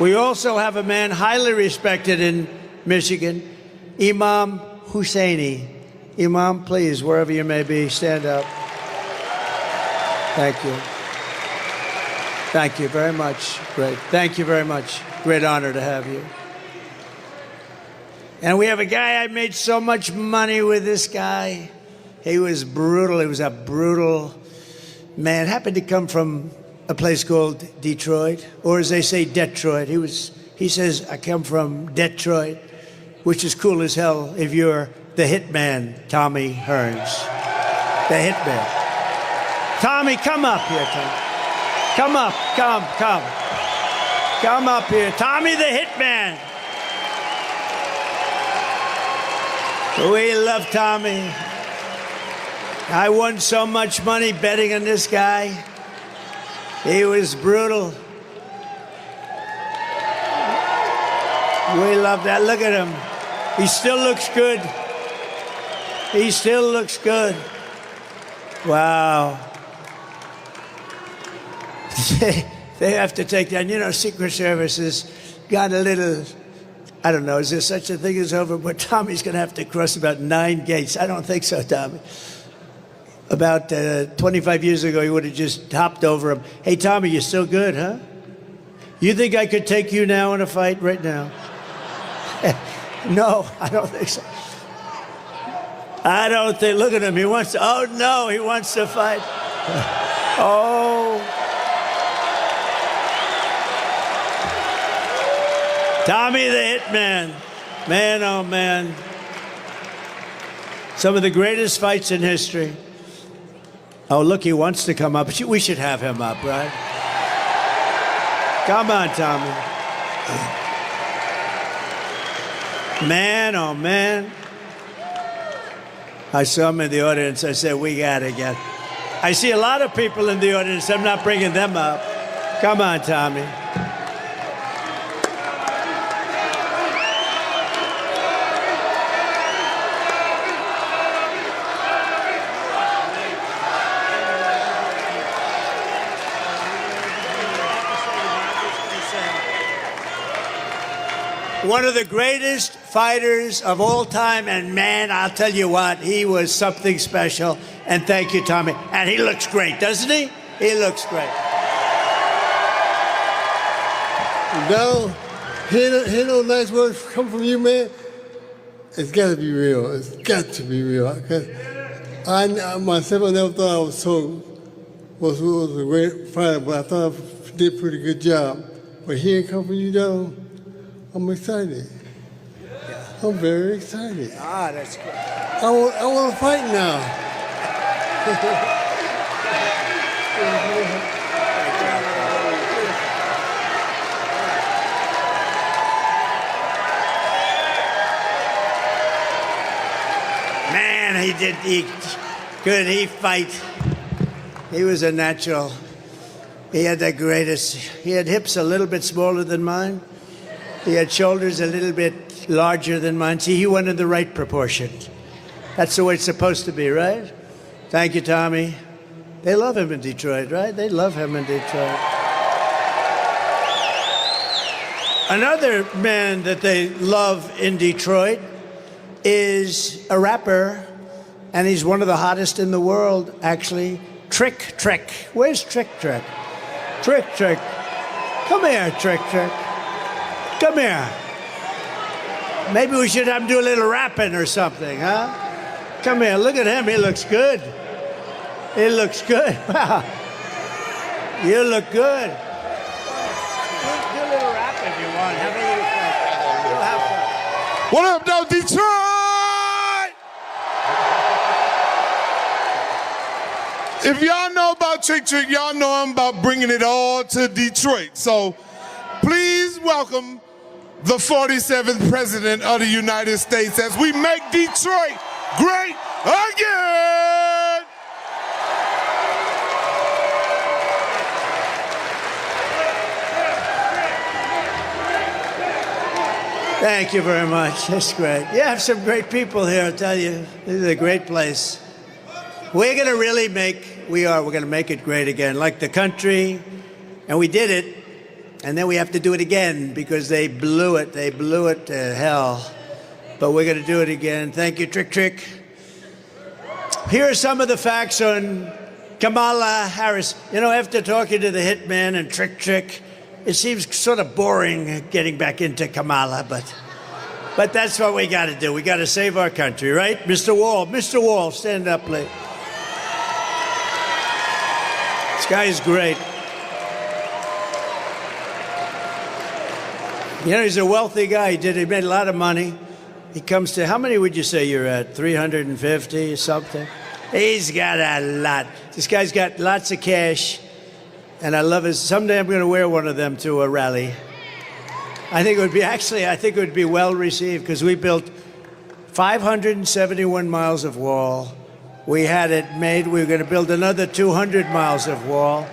We also have a man highly respected in Michigan, Imam Husseini. Imam, please, wherever you may be, stand up. Thank you. Thank you very much. Great. Thank you very much. Great honor to have you. And we have a guy, I made so much money with this guy. He was brutal. He was a brutal man. Happened to come from a place called Detroit, or as they say, Detroit. He says, I come from Detroit, which is cool as hell if you're the hitman, Tommy Hearns. The hitman. Tommy, come up here, Tommy. Come up, come. Come up here. Tommy the hitman. We love Tommy. I won so much money betting on this guy. He was brutal. We love that. Look at him. He still looks good. He still looks good. Wow. They have to take that. You know, Secret Service has got a little, I don't know, is there such a thing as over? But Tommy's going to have to cross about 9 gates. I don't think so, Tommy. About 25 years ago, he would have just hopped over him. Hey, Tommy, you're still good, huh? You think I could take you now in a fight right now? No, I don't think so. I don't think, look at him, he wants to, oh no, he wants to fight. Oh. Tommy the Hitman. Man, oh man. Some of the greatest fights in history. Oh, look, he wants to come up. We should have him up, right? Come on, Tommy. Man, oh man. I saw him in the audience. I said, we got to get. I see a lot of people in the audience. I'm not bringing them up. Come on, Tommy. One of the greatest fighters of all time, and man, I'll tell you what, he was something special. And thank you, Tommy. And he looks great, doesn't he? He looks great. Donald, hear those nice words come from you, man? It's got to be real. It's got to be real. Because I myself, I never thought I was a great fighter, but I thought I did a pretty good job. But hearing it come from you, Donald, I'm excited. I'm very excited. Ah, that's good. I want to fight now. Man, he fight. He was a natural. He had the greatest. He had hips a little bit smaller than mine. He had shoulders a little bit larger than mine. See, he went in the right proportion. That's the way it's supposed to be, right? Thank you, Tommy. They love him in Detroit, right? They love him in Detroit. Another man that they love in Detroit is a rapper, and he's one of the hottest in the world, actually. Trick Trick. Where's Trick Trick? Trick Trick. Come here, Trick Trick. Come here. Maybe we should have him do a little rapping or something, huh? Come here. Look at him. He looks good. He looks good. Wow. You look good. Do a little rap if you want. Have a little fun. You'll have fun. What up, though, Detroit? If y'all know about Trick Trick, y'all know I'm about bringing it all to Detroit. So please welcome the 47th President of the United States as we make Detroit great again. Thank you very much. That's great. You have some great people here, I'll tell you. This is a great place. We're going to really we're going to make it great again, like the country. And we did it, and then we have to do it again because they blew it. They blew it to hell. But we're going to do it again. Thank you, Trick Trick. Here are some of the facts on Kamala Harris. You know, after talking to the hitman and Trick Trick, it seems sort of boring getting back into Kamala, but that's what we got to do. We got to save our country, right? Mr. Wall, stand up, please. This guy is great. You know, he's a wealthy guy. He made a lot of money. He comes to, how many would you say you're at? 350 or something? He's got a lot. This guy's got lots of cash. And I love it. Someday I'm going to wear one of them to a rally. I think it would be well received because we built 571 miles of wall. We had it made. We were going to build another 200 miles of wall.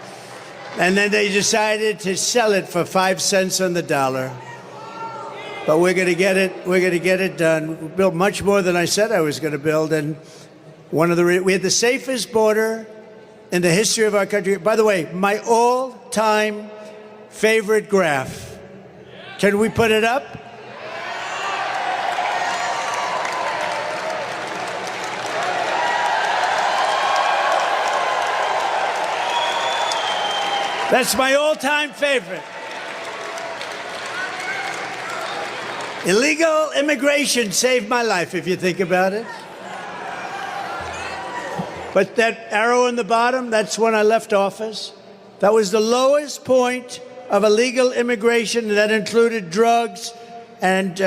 And then they decided to sell it for 5 cents on the dollar. But we're going to get it. We're going to get it done. We built much more than I said I was going to build. And we had the safest border in the history of our country. By the way, my all-time favorite graph. Can we put it up? That's my all-time favorite. Illegal immigration saved my life, if you think about it. But that arrow in the bottom, that's when I left office. That was the lowest point of illegal immigration. That included drugs and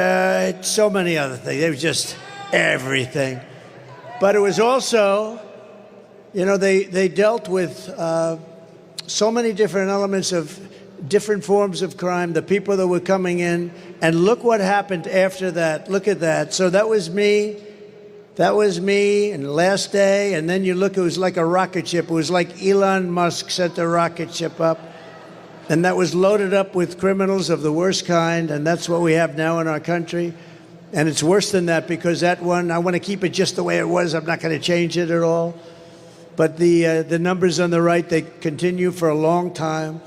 so many other things. It was just everything. But it was also, you know, they dealt with so many different elements of different forms of crime, the people that were coming in. And look what happened after that. Look at that. So that was me. That was me, and the last day, and then you look, it was like a rocket ship. It was like Elon Musk sent the rocket ship up, and that was loaded up with criminals of the worst kind, and that's what we have now in our country. And it's worse than that because that one, I want to keep it just the way it was. I'm not going to change it at all. But the numbers on the right, they continue for a long time.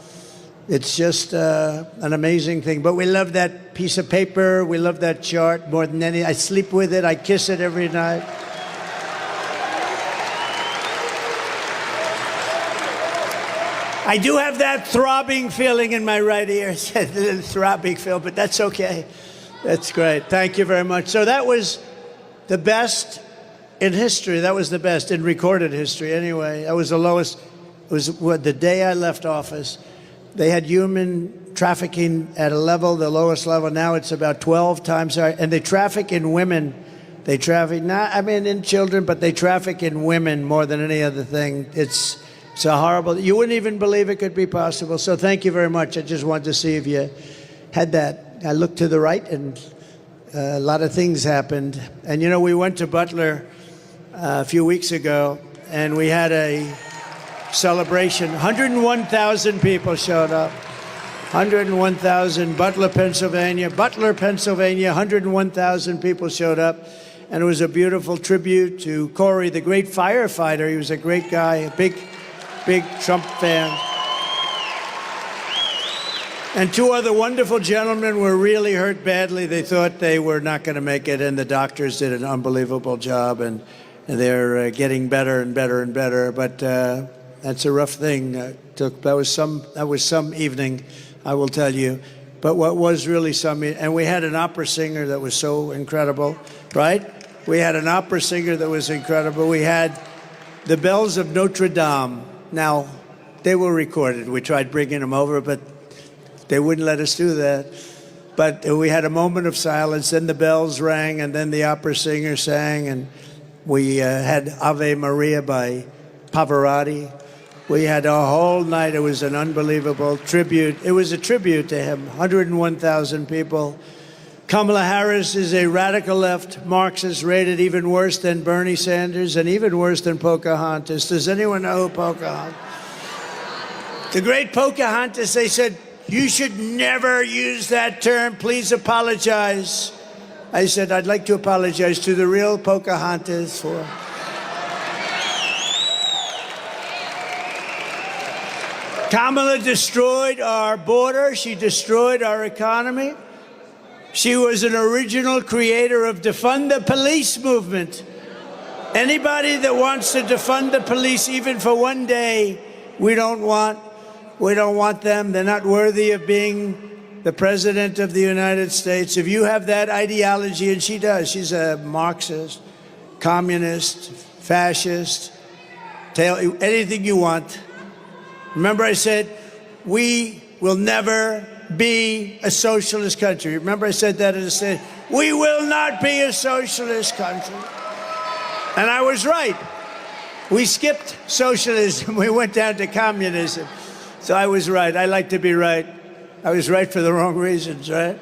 It's just an amazing thing. But we love that piece of paper. We love that chart more than any. I sleep with it. I kiss it every night. I do have that throbbing feeling in my right ear. It's a little throbbing feel, but that's okay. That's great. Thank you very much. So that was the best in history. That was the best in recorded history anyway. That was the lowest. It was the day I left office. They had human trafficking at a level, the lowest level. Now it's about 12 times higher. And they traffic in women. They traffic, in children, but they traffic in women more than any other thing. It's a horrible, you wouldn't even believe it could be possible. So thank you very much. I just wanted to see if you had that. I looked to the right and a lot of things happened. And you know, we went to Butler a few weeks ago and we had celebration. 101,000 people showed up. 101,000. Butler, Pennsylvania, 101,000 people showed up. And it was a beautiful tribute to Corey, the great firefighter. He was a great guy, a big Trump fan. And two other wonderful gentlemen were really hurt badly. They thought they were not going to make it, and the doctors did an unbelievable job, and they're getting better and better and better. But that's a rough thing. That was some evening, I will tell you. But what was really some, and we had an opera singer that was so incredible, right? We had an opera singer that was incredible. We had the bells of Notre Dame. Now, they were recorded. We tried bringing them over, but they wouldn't let us do that. But we had a moment of silence, then the bells rang, and then the opera singer sang, and we had Ave Maria by Pavarotti. We had a whole night. It was an unbelievable tribute. It was a tribute to him. 101,000 people. Kamala Harris is a radical left Marxist, rated even worse than Bernie Sanders and even worse than Pocahontas. Does anyone know who Pocahontas? The great Pocahontas, they said, "You should never use that term. Please apologize." I said, "I'd like to apologize to the real Pocahontas for..." Kamala destroyed our border. She destroyed our economy. She was an original creator of defund the police movement. Anybody that wants to defund the police, even for one day, we don't want them. They're not worthy of being the president of the United States. If you have that ideology, and she does, she's a Marxist, communist, fascist, anything you want. Remember I said, we will never be a socialist country. Remember I said that as a state. We will not be a socialist country. And I was right. We skipped socialism. We went down to communism. So I was right. I like to be right. I was right for the wrong reasons, right?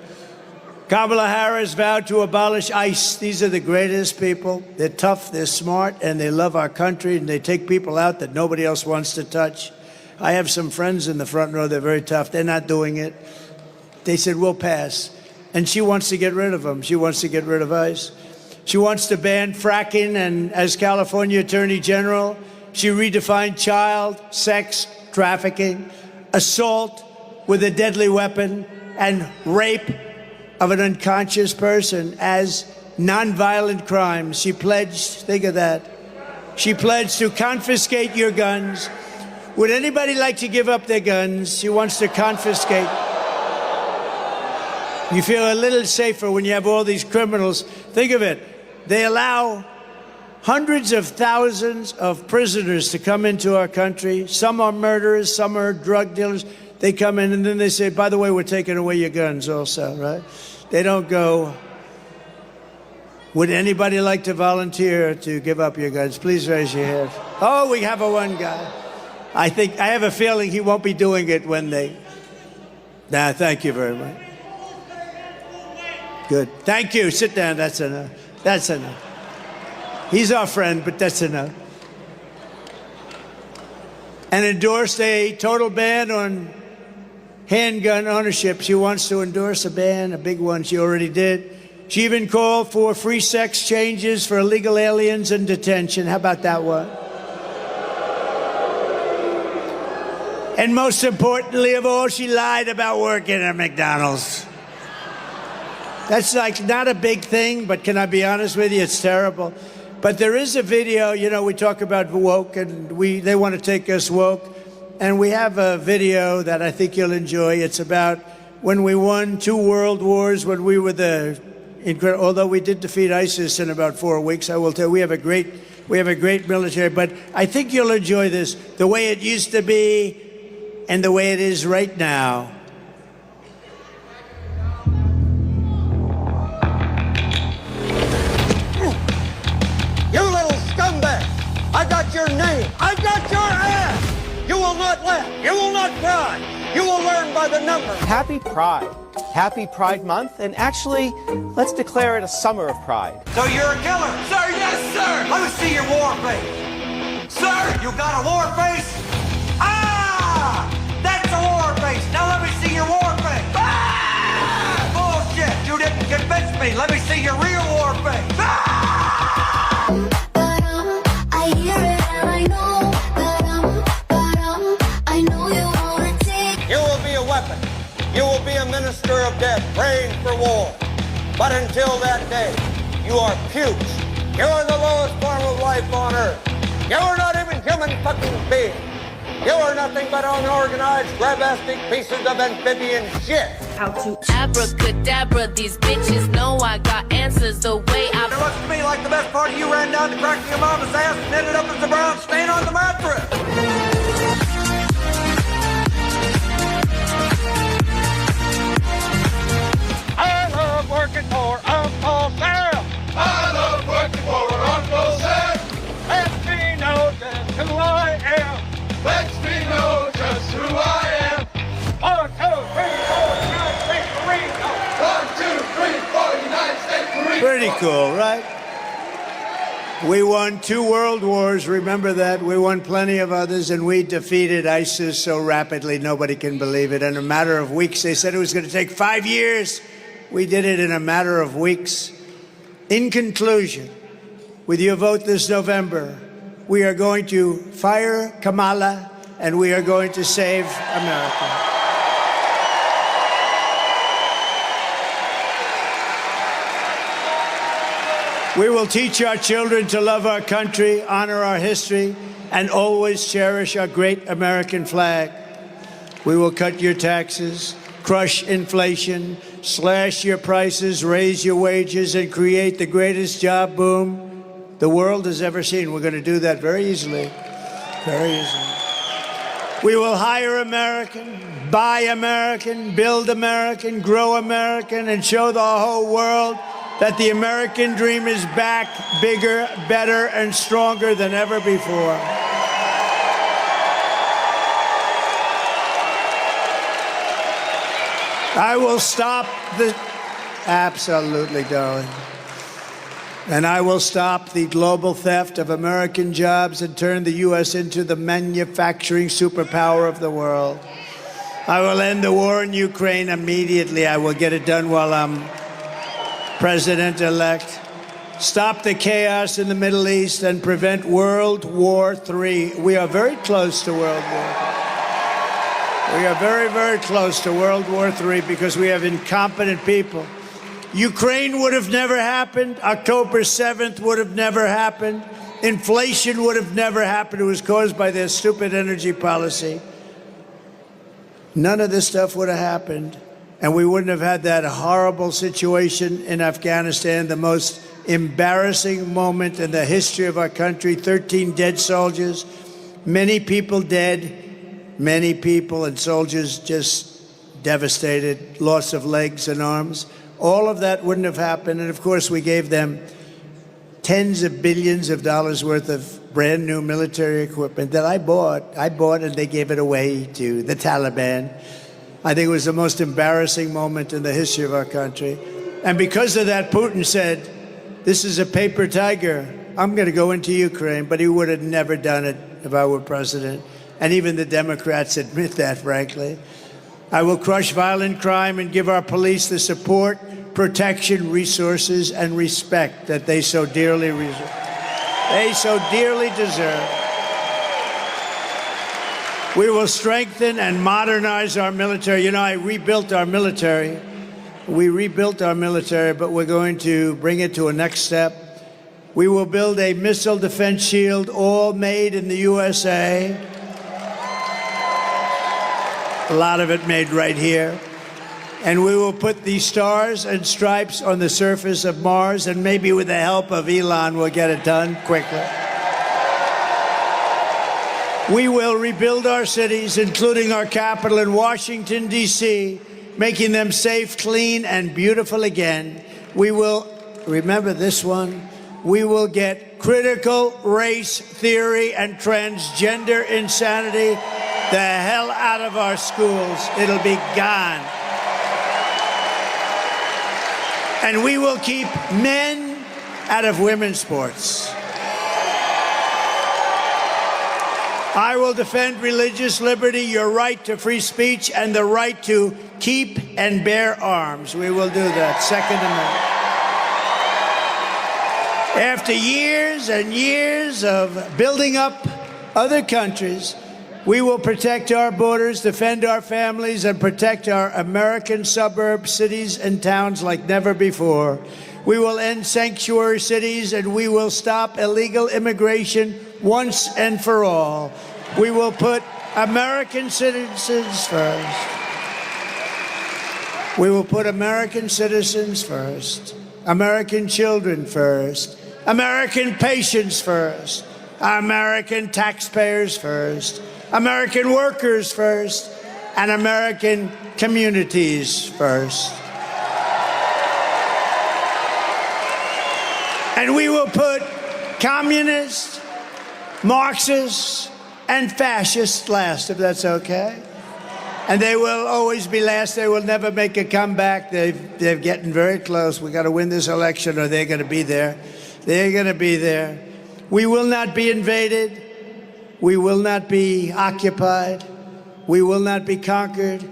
Kamala Harris vowed to abolish ICE. These are the greatest people. They're tough, they're smart, and they love our country, and they take people out that nobody else wants to touch. I have some friends in the front row. They're very tough. They're not doing it. They said, we'll pass. And she wants to get rid of them. She wants to get rid of ICE. She wants to ban fracking. And as California Attorney General, she redefined child sex trafficking, assault with a deadly weapon, and rape of an unconscious person as nonviolent crimes. She pledged, think of that, she pledged to confiscate your guns. Would anybody like to give up their guns? She wants to confiscate. You feel a little safer when you have all these criminals. Think of it. They allow hundreds of thousands of prisoners to come into our country. Some are murderers, some are drug dealers. They come in and then they say, by the way, we're taking away your guns also, right? They don't go, would anybody like to volunteer to give up your guns? Please raise your hand. Oh, we have one guy. I have a feeling he won't be doing it when they... Nah, thank you very much. Good. Thank you. Sit down. That's enough. That's enough. He's our friend, but that's enough. And endorsed a total ban on handgun ownership. She wants to endorse a ban, a big one. She already did. She even called for free sex changes for illegal aliens in detention. How about that one? And most importantly of all, she lied about working at McDonald's. That's like not a big thing, but can I be honest with you? It's terrible. But there is a video, you know, we talk about woke, and they want to take us woke. And we have a video that I think you'll enjoy. It's about when we won 2 world wars, when we were although we did defeat ISIS in about 4 weeks, I will tell you, we have a great military. But I think you'll enjoy this, the way it used to be and the way it is right now. You little scumbag! I got your name! I got your ass! You will not laugh! You will not cry! You will learn by the number! Happy Pride. Happy Pride Month, and actually, let's declare it a summer of pride. So you're a killer? Sir, yes, sir! Let me see your war face! Sir, you got a war face? Ah! That's a war face. Now let me see your war face. Ah! Bullshit. You didn't convince me. Let me see your real war face. Ah! I hear it and I know that I know you wanna take. You will be a weapon. You will be a minister of death, praying for war. But until that day, you are pukes. You are the lowest form of life on earth. You are not even human fucking beings. You are nothing but unorganized, grabastic pieces of amphibian shit. How to abracadabra, these bitches know I got answers the way I. It looks to me like the best part of you ran down the crack of your mama's ass and ended up as a brown stain on the mattress. I love working for Uncle Sam. I love working for Uncle Sam. Lets me know just who I am. Lets me know just who I am. 1, 2, 3, 4, United States Marine Corps. 1, 2, 3, 4, United States Marine Corps. Pretty cool, right? We won 2 world wars, remember that? We won plenty of others, and we defeated ISIS so rapidly nobody can believe it. In a matter of weeks, they said it was going to take 5 years. We did it in a matter of weeks. In conclusion, with your vote this November, we are going to fire Kamala, and we are going to save America. We will teach our children to love our country, honor our history, and always cherish our great American flag. We will cut your taxes, crush inflation, slash your prices, raise your wages, and create the greatest job boom the world has ever seen. We're going to do that very easily. Very easily. We will hire American, buy American, build American, grow American, and show the whole world that the American dream is back, bigger, better, and stronger than ever before. I will stop the... Absolutely, darling. And I will stop the global theft of American jobs and turn the U.S. into the manufacturing superpower of the world. I will end the war in Ukraine immediately. I will get it done while I'm President-elect. Stop the chaos in the Middle East and prevent World War III. We are very close to World War III. We are very, very close to World War III because we have incompetent people. Ukraine would have never happened. October 7th would have never happened. Inflation would have never happened. It was caused by their stupid energy policy. None of this stuff would have happened. And we wouldn't have had that horrible situation in Afghanistan, the most embarrassing moment in the history of our country. 13 dead soldiers, many people dead, many people and soldiers just devastated, loss of legs and arms. All of that wouldn't have happened. And of course, we gave them tens of billions of dollars worth of brand new military equipment that I bought and they gave it away to the Taliban. I think it was the most embarrassing moment in the history of our country. And because of that, Putin said, this is a paper tiger. I'm going to go into Ukraine. But he would have never done it if I were president. And even the Democrats admit that, frankly. I will crush violent crime and give our police the support, protection, resources, and respect that they so dearly deserve. We will strengthen and modernize our military. You know, I rebuilt our military. We rebuilt our military, but we're going to bring it to a next step. We will build a missile defense shield, all made in the USA. A lot of it made right here. And we will put the stars and stripes on the surface of Mars, and maybe with the help of Elon, we'll get it done quickly. We will rebuild our cities, including our capital in Washington, D.C., making them safe, clean, and beautiful again. We will, remember this one, we will get critical race theory and transgender insanity the hell out of our schools. It'll be gone. And we will keep men out of women's sports. I will defend religious liberty, your right to free speech, and the right to keep and bear arms. We will do that. Second Amendment. After years and years of building up other countries, we will protect our borders, defend our families, and protect our American suburbs, cities, and towns like never before. We will end sanctuary cities, and we will stop illegal immigration once and for all. We will put American citizens first. We will put American citizens first, American children first, American patients first, American taxpayers first, American workers first, and American communities first. And we will put communists, Marxists, and fascists last, if that's okay. And they will always be last. They will never make a comeback. They're getting very close. We got to win this election or they're going to be there. They're going to be there. We will not be invaded. We will not be occupied. We will not be conquered.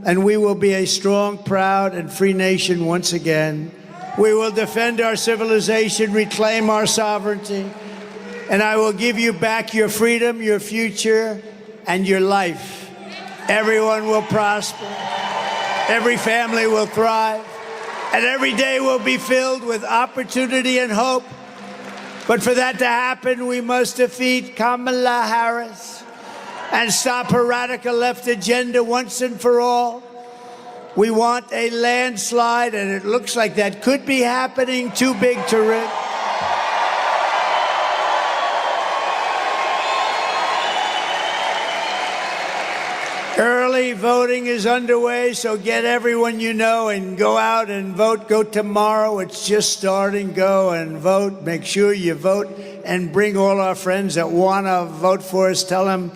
And we will be a strong, proud, and free nation once again. We will defend our civilization, reclaim our sovereignty, and I will give you back your freedom, your future, and your life. Everyone will prosper. Every family will thrive. And every day will be filled with opportunity and hope. But for that to happen, we must defeat Kamala Harris and stop her radical left agenda once and for all. We want a landslide, and it looks like that could be happening. Too big to risk. Early voting is underway, so get everyone you know and go out and vote. Go tomorrow. It's just starting. Go and vote. Make sure you vote and bring all our friends that want to vote for us. Tell them,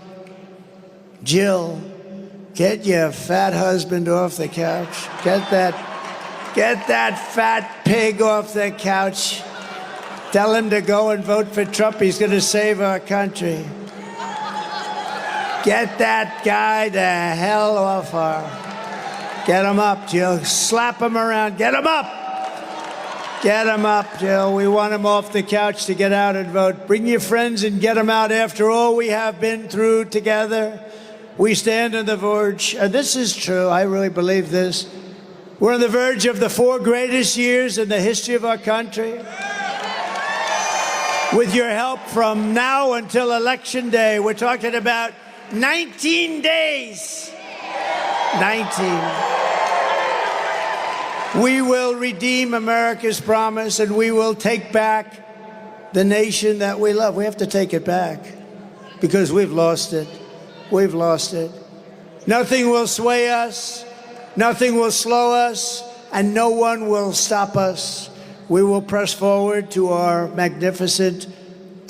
Jill, get your fat husband off the couch. Get that fat pig off the couch. Tell him to go and vote for Trump. He's going to save our country. Get that guy the hell off our... Get him up, Jill. Slap him around. Get him up. Get him up, Jill. We want him off the couch to get out and vote. Bring your friends and get them out. After all we have been through together, we stand on the verge, and this is true, I really believe this. We're on the verge of the 4 greatest years in the history of our country. With your help from now until Election Day, we're talking about 19 days. 19. We will redeem America's promise, and we will take back the nation that we love. We have to take it back because we've lost it. We've lost it. Nothing will sway us. Nothing will slow us, and no one will stop us. We will press forward to our magnificent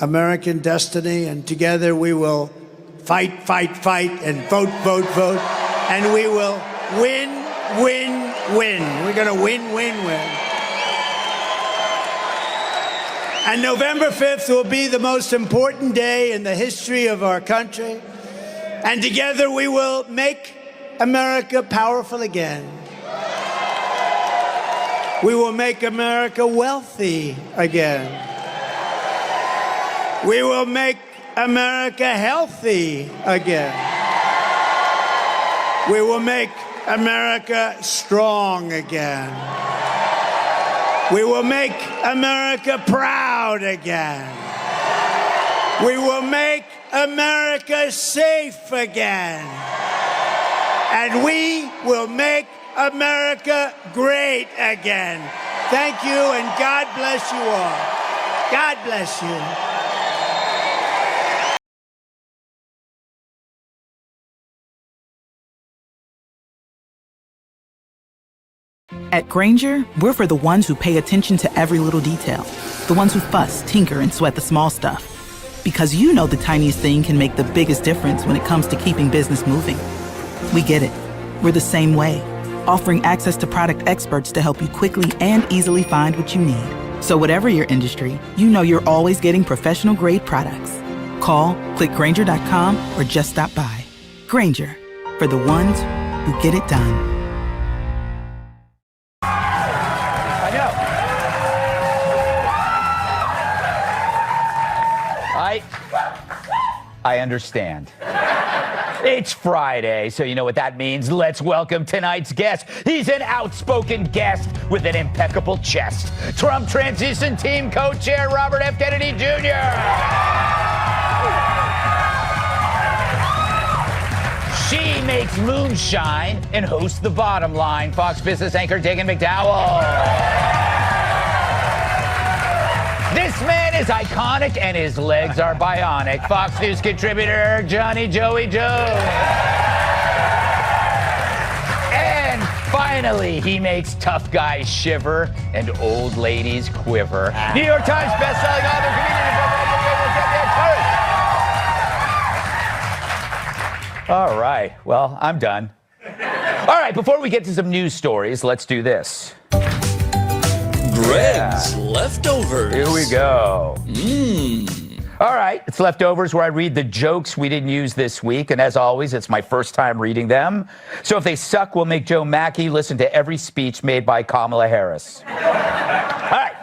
American destiny, and together we will fight, fight, fight, and vote, vote, vote, and we will win, win, win. We're going to win, win, win. And November 5th will be the most important day in the history of our country, and together we will make America powerful again. We will make America wealthy again. We will make America healthy again. We will make America strong again. We will make America proud again. We will make America safe again. And we will make America great again. Thank you, and God bless you all. God bless you. At Grainger, we're for the ones who pay attention to every little detail. The ones who fuss, tinker, and sweat the small stuff. Because you know the tiniest thing can make the biggest difference when it comes to keeping business moving. We get it. We're the same way, offering access to product experts to help you quickly and easily find what you need. So whatever your industry, you know you're always getting professional-grade products. Call, click Grainger.com, or just stop by. Grainger, for the ones who get it done. I know. I understand. It's Friday, so you know what that means. Let's welcome tonight's guest. He's an outspoken guest with an impeccable chest. Trump Transition Team Co-Chair Robert F. Kennedy Jr. She makes moonshine and hosts The Bottom Line. Fox Business anchor Dagan McDowell. This man is iconic and his legs are bionic. Fox News contributor Johnny Joey Jones. And finally, he makes tough guys shiver and old ladies quiver. New York Times bestselling author, comedian, All right, well, I'm done. All right, before we get to some news stories, let's do this. Greg's Leftovers. Here we go. All right, it's Leftovers, where I read the jokes we didn't use this week. And as always, it's my first time reading them. So if they suck, we'll make Joe Mackey listen to every speech made by Kamala Harris. All right.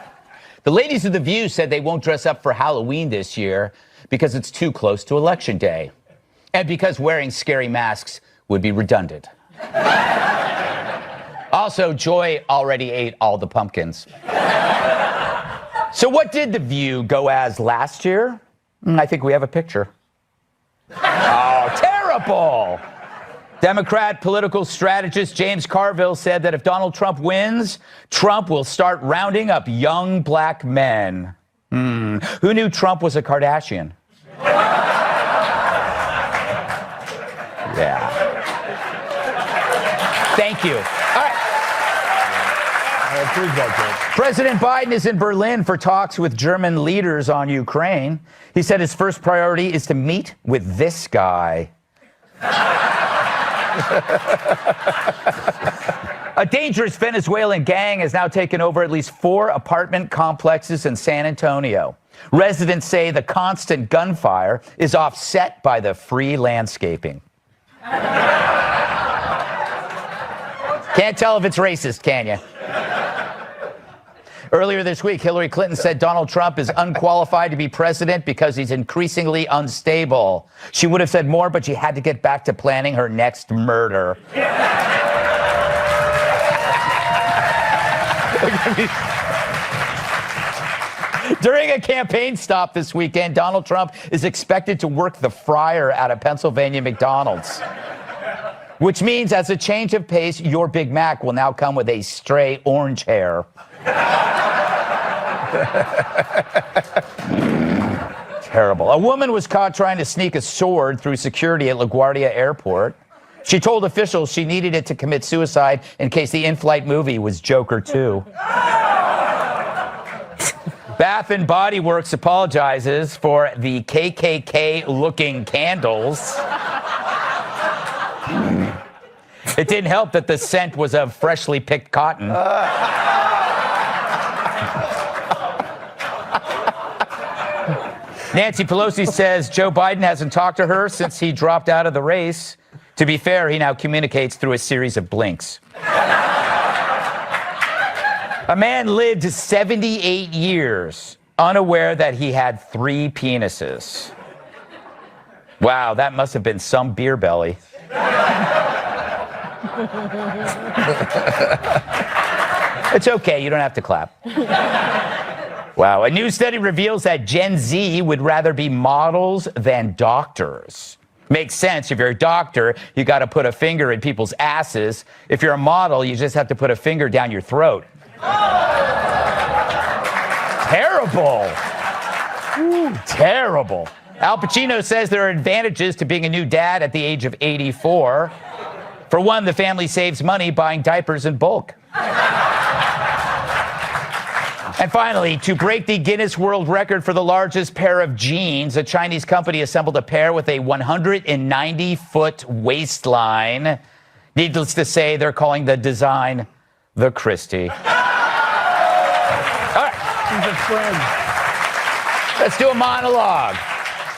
The ladies of The View said they won't dress up for Halloween this year because it's too close to Election Day. And because wearing scary masks would be redundant. Also, Joy already ate all the pumpkins. So what did The View go as last year? I think we have a picture. Oh, terrible! Democrat political strategist James Carville said that if Donald Trump wins, Trump will start rounding up young black men. Who knew Trump was a Kardashian? Yeah. Thank you. All right. President Biden is in Berlin for talks with German leaders on Ukraine. He said his first priority is to meet with this guy. A dangerous Venezuelan gang has now taken over at least 4 apartment complexes in San Antonio. Residents say the constant gunfire is offset by the free landscaping. Can't tell if it's racist, can you? Earlier this week, Hillary Clinton said Donald Trump is unqualified to be president because he's increasingly unstable. She would have said more, but she had to get back to planning her next murder. During a campaign stop this weekend, Donald Trump is expected to work the fryer out of Pennsylvania McDonald's. Which means, as a change of pace, your Big Mac will now come with a stray orange hair. Terrible. A woman was caught trying to sneak a sword through security at LaGuardia Airport. She told officials she needed it to commit suicide in case the in-flight movie was Joker 2. Bath and Body Works apologizes for the KKK-looking candles. It didn't help that the scent was of freshly picked cotton. Nancy Pelosi says Joe Biden hasn't talked to her since he dropped out of the race. To be fair, he now communicates through a series of blinks. A man lived 78 years unaware that he had 3 penises. Wow, that must have been some beer belly. It's okay, you don't have to clap. Wow, a new study reveals that Gen Z would rather be models than doctors. Makes sense. If you're a doctor, you got to put a finger in people's asses. If you're a model, you just have to put a finger down your throat. Terrible. Ooh, terrible. Al Pacino says there are advantages to being a new dad at the age of 84. For one, the family saves money buying diapers in bulk. And finally, to break the Guinness World Record for the largest pair of jeans, a Chinese company assembled a pair with a 190-foot waistline. Needless to say, they're calling the design the Christie. All right. Let's do a monologue.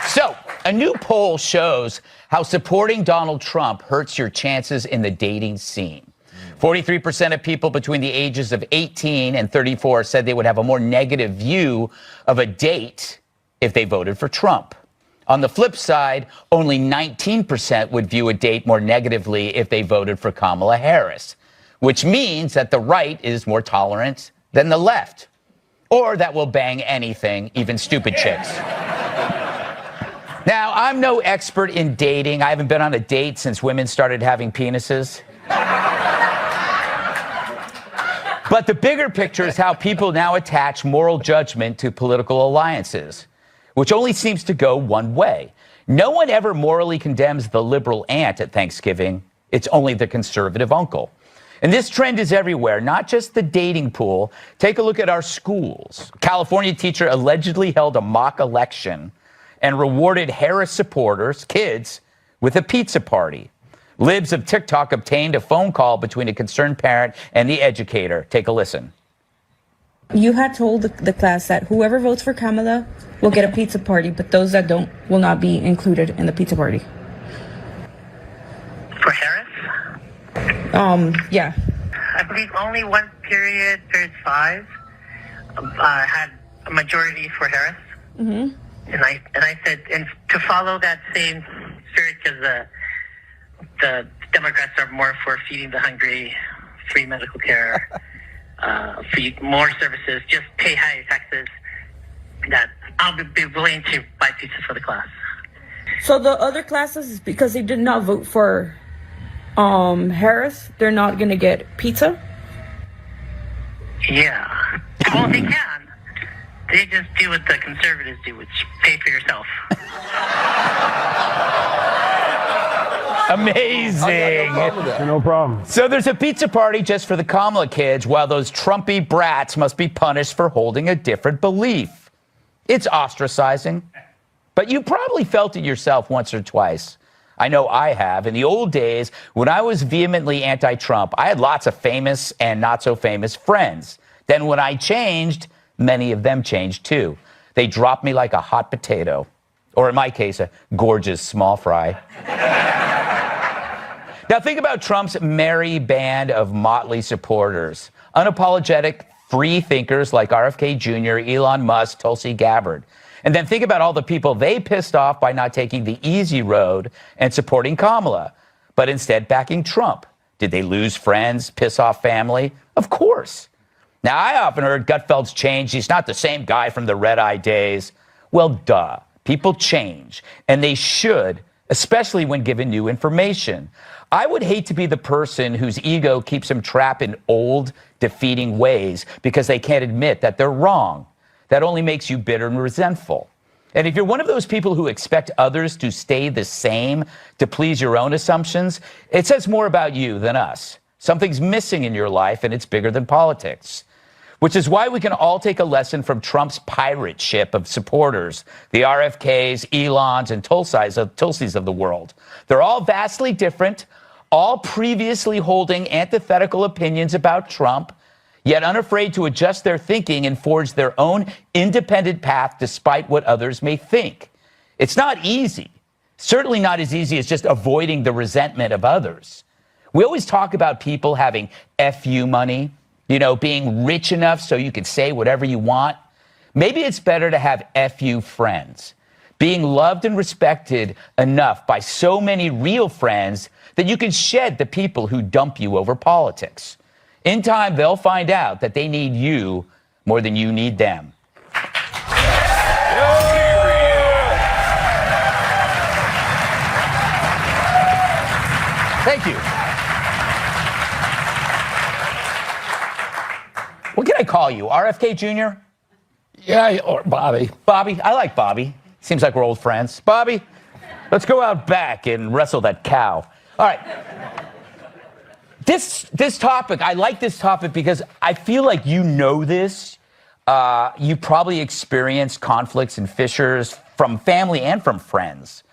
So, a new poll shows how supporting Donald Trump hurts your chances in the dating scene. 43% of people between the ages of 18 and 34 said they would have a more negative view of a date if they voted for Trump. On the flip side, only 19% would view a date more negatively if they voted for Kamala Harris, which means that the right is more tolerant than the left, or that will bang anything, even stupid chicks. Now, I'm no expert in dating. I haven't been on a date since women started having penises. But the bigger picture is how people now attach moral judgment to political alliances, which only seems to go one way. No one ever morally condemns the liberal aunt at Thanksgiving. It's only the conservative uncle. And this trend is everywhere, not just the dating pool. Take a look at our schools. A California teacher allegedly held a mock election and rewarded Harris supporters, kids, with a pizza party. Libs of TikTok obtained a phone call between a concerned parent and the educator. Take a listen. You had told the class that whoever votes for Kamala will get a pizza party, but those that don't will not be included in the pizza party. For Harris? Yeah. I believe only one period 5 had a majority for Harris. Mm-hmm. And I said, and to follow that same spirit, because the Democrats are more for feeding the hungry, free medical care, more services, just pay higher taxes, that I'll be willing to buy pizza for the class. So the other classes, because they did not vote for Harris, they're not going to get pizza? Yeah. Well, they can. They just do what the conservatives do, which pay for yourself. Amazing. No problem. So there's a pizza party just for the Kamala kids, while those Trumpy brats must be punished for holding a different belief. It's ostracizing, but you probably felt it yourself once or twice. I know I have. In the old days, when I was vehemently anti-Trump, I had lots of famous and not so famous friends. Then when I changed, many of them changed too. They dropped me like a hot potato, or in my case, a gorgeous small fry. Now think about Trump's merry band of motley supporters, unapologetic free thinkers like RFK Jr., Elon Musk, Tulsi Gabbard. And then think about all the people they pissed off by not taking the easy road and supporting Kamala, but instead backing Trump. Did they lose friends, piss off family? Of course. Now, I often heard Gutfeld's changed. He's not the same guy from the red-eye days. Well, duh. People change, and they should, especially when given new information. I would hate to be the person whose ego keeps them trapped in old, defeating ways because they can't admit that they're wrong. That only makes you bitter and resentful. And if you're one of those people who expect others to stay the same to please your own assumptions, it says more about you than us. Something's missing in your life, and it's bigger than politics. Which is why we can all take a lesson from Trump's pirate ship of supporters, the RFKs, Elons, and Tulsis of the world. They're all vastly different, all previously holding antithetical opinions about Trump, yet unafraid to adjust their thinking and forge their own independent path despite what others may think. It's not easy, certainly not as easy as just avoiding the resentment of others. We always talk about people having FU money, you know, being rich enough so you can say whatever you want. Maybe it's better to have FU friends, being loved and respected enough by so many real friends that you can shed the people who dump you over politics. In time, they'll find out that they need you more than you need them. Thank you. What can I call you? RFK Jr.? Yeah, or Bobby. Bobby? I like Bobby. Seems like we're old friends. Bobby, let's go out back and wrestle that cow. All right. This topic, I like this topic because I feel like you know this. You probably experienced conflicts and fissures from family and from friends,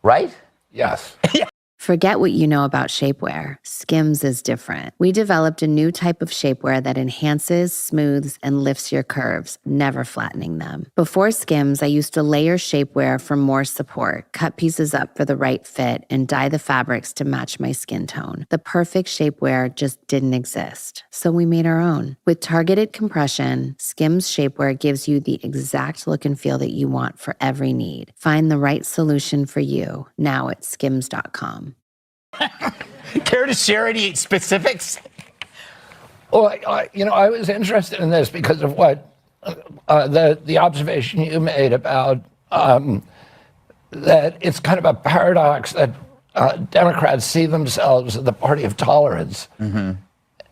right? Yes. Yeah. Forget what you know about shapewear. Skims is different. We developed a new type of shapewear that enhances, smooths, and lifts your curves, never flattening them. Before Skims, I used to layer shapewear for more support, cut pieces up for the right fit, and dye the fabrics to match my skin tone. The perfect shapewear just didn't exist, so we made our own. With targeted compression, Skims shapewear gives you the exact look and feel that you want for every need. Find the right solution for you now at skims.com. Care to share any specifics? Well, I was interested in this because of what the observation you made about that it's kind of a paradox that Democrats see themselves as the party of tolerance. Mm-hmm.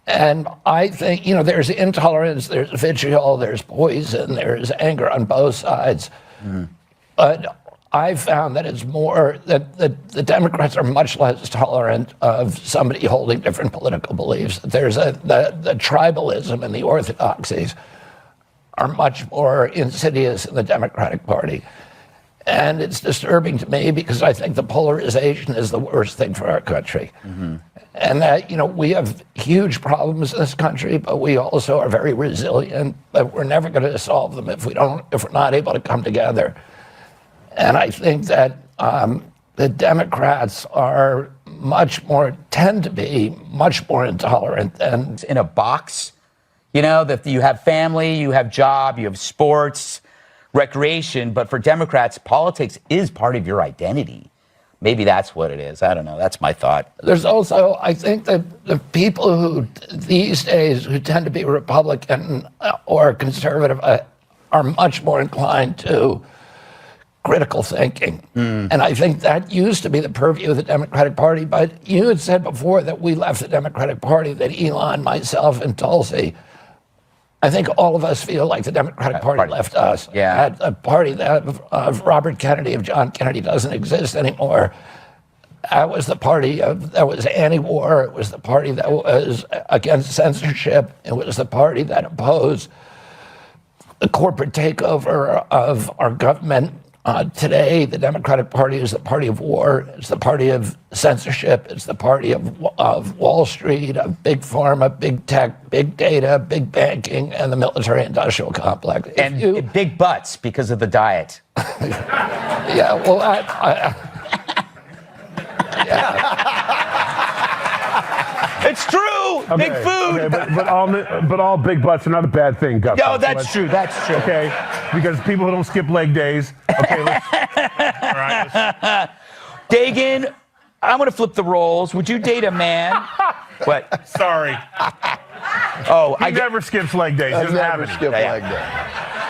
And I think, there's intolerance, there's vitriol, there's poison, there's anger on both sides. Mm-hmm. But I found that it's more that the Democrats are much less tolerant of somebody holding different political beliefs. There's the tribalism and the orthodoxies are much more insidious in the Democratic Party. And it's disturbing to me because I think the polarization is the worst thing for our country. Mm-hmm. And that, we have huge problems in this country, but we also are very resilient, but we're never going to solve them if we're not able to come together. And I think that the Democrats tend to be much more intolerant than in a box. That you have family, you have job, you have sports, recreation, but for Democrats, politics is part of your identity. Maybe that's what it is. I don't know. That's my thought. There's also, I think that the people who these days who tend to be Republican or conservative are much more inclined to critical thinking. And I think that used to be the purview of the Democratic Party, but you had said before that we left the Democratic Party, that Elon, myself, and Tulsi, I think all of us feel like the Democratic Party left us. Yeah. A party of Robert Kennedy, of John Kennedy, doesn't exist anymore. That was the party that was anti-war. It was the party that was against censorship. It was the party that opposed the corporate takeover of our government. Today, the Democratic Party is the party of war. It's the party of censorship. It's the party of Wall Street, of big pharma, big tech, big data, big banking, and the military-industrial complex. And big butts because of the diet. Yeah, well, It's true. Big food. Okay, but all big butts are not a bad thing, Gus. No, that's true. That's true. Okay, because people who don't skip leg days. Okay, all right. Dagan, I'm going to flip the roles. Would you date a man? What? Sorry. He never skips leg days. Doesn't have any. Leg day.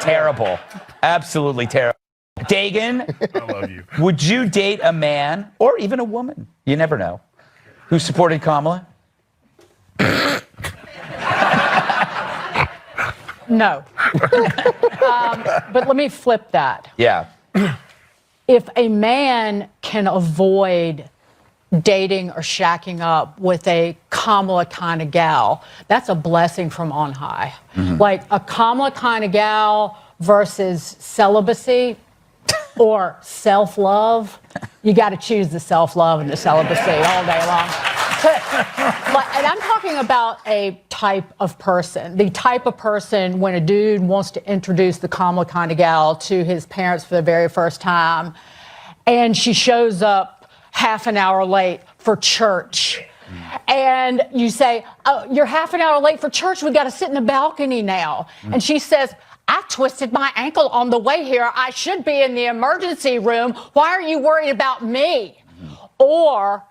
Terrible. Absolutely terrible. Dagan, I love you. Would you date a man or even a woman? You never know. Who supported Kamala? No. But let me flip that. Yeah. If a man can avoid dating or shacking up with a Kamala kind of gal, that's a blessing from on high. Mm-hmm. Like a Kamala kind of gal versus celibacy or self-love, you got to choose the self-love and the celibacy all day long. And I'm talking about a type of person. The type of person when a dude wants to introduce the Kamala kind of gal to his parents for the very first time, and she shows up half an hour late for church. And you say, oh, you're half an hour late for church. We got to sit in the balcony now. And she says, I twisted my ankle on the way here. I should be in the emergency room. Why are you worried about me? Or,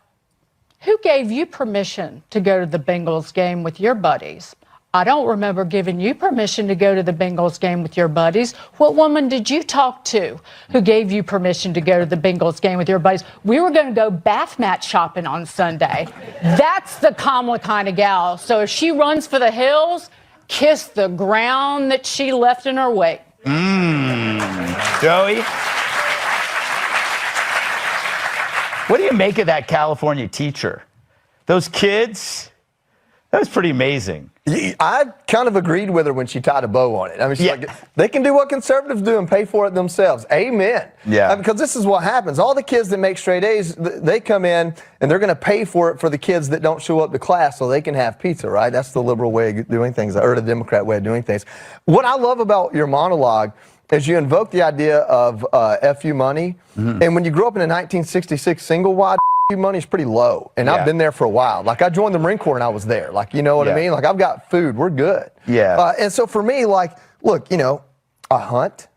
who gave you permission to go to the Bengals game with your buddies? I don't remember giving you permission to go to the Bengals game with your buddies. What woman did you talk to who gave you permission to go to the Bengals game with your buddies? We were going to go bath mat shopping on Sunday. That's the Kamala kind of gal. So if she runs for the hills, kiss the ground that she left in her wake. Joey? What do you make of that California teacher? Those kids, That's pretty amazing. I kind of agreed with her when she tied a bow on it. I mean, she's like, they can do what conservatives do and pay for it themselves. Amen. Yeah. Because this is what happens. All the kids that make straight A's, they come in and they're going to pay for it for the kids that don't show up to class so they can have pizza, right? That's the liberal way of doing things, or the Democrat way of doing things. What I love about your monologue is you invoke the idea of FU money. And when you grew up in a 1966 single wide, money is pretty low, and I've been there for a while. Like, I joined the Marine Corps and I was there. Like, you know what I mean? Like, I've got food. We're good. Yeah. And so for me, like, look, you know, I hunt.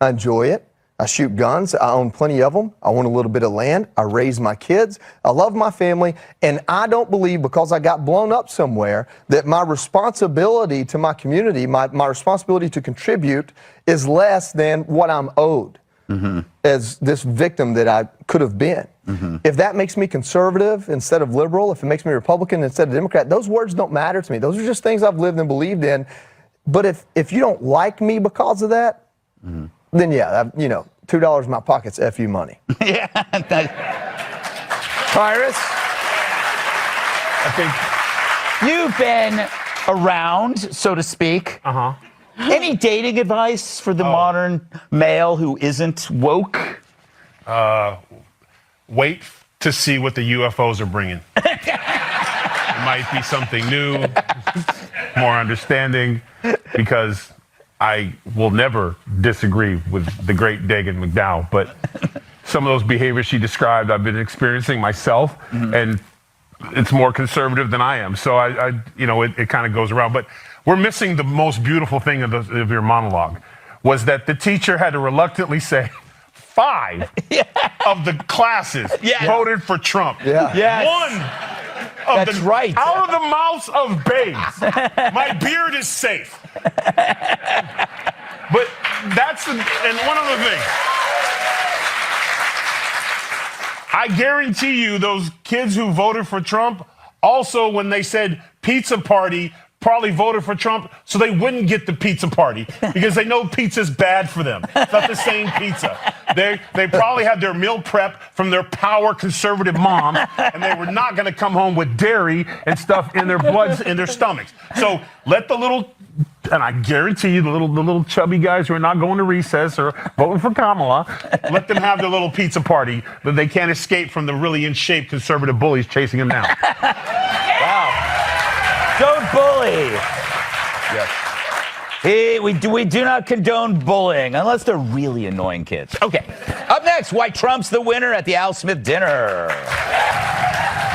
I enjoy it. I shoot guns. I own plenty of them. I own a little bit of land. I raise my kids. I love my family. And I don't believe because I got blown up somewhere that my responsibility to my community, my responsibility to contribute is less than what I'm owed. As this victim that I could have been. If that makes me conservative instead of liberal, if it makes me Republican instead of Democrat, those words don't matter to me. Those are just things I've lived and believed in. But if you don't like me because of that, then yeah, you know, $2 in my pocket's FU money. Yeah. Tyrus, I think you've been around, so to speak. Any dating advice for the modern male who isn't woke? Wait to see what the UFOs are bringing. It might be something new, more understanding, because I will never disagree with the great Dagan McDowell, but some of those behaviors she described, I've been experiencing myself, and it's more conservative than I am. So I you know, it kind of goes around. But we're missing the most beautiful thing of your monologue, was that the teacher had to reluctantly say 5 of the classes voted for Trump. One of That's right. Out of the mouths of babes. My beard is safe. But that's and one other thing. I guarantee you those kids who voted for Trump also, when they said pizza party, probably voted for Trump so they wouldn't get the pizza party because they know pizza's bad for them. It's not the same pizza. They probably had their meal prep from their power conservative mom, and they were not going to come home with dairy and stuff in their bloods in their stomachs. So let the little, and I guarantee you the little chubby guys who are not going to recess or voting for Kamala, let them have their little pizza party, but they can't escape from the really in shape conservative bullies chasing them down. Wow. Don't bully. Yes. Hey, we do not condone bullying unless they're really annoying kids. Okay. Up next, why Trump's the winner at the Al Smith dinner.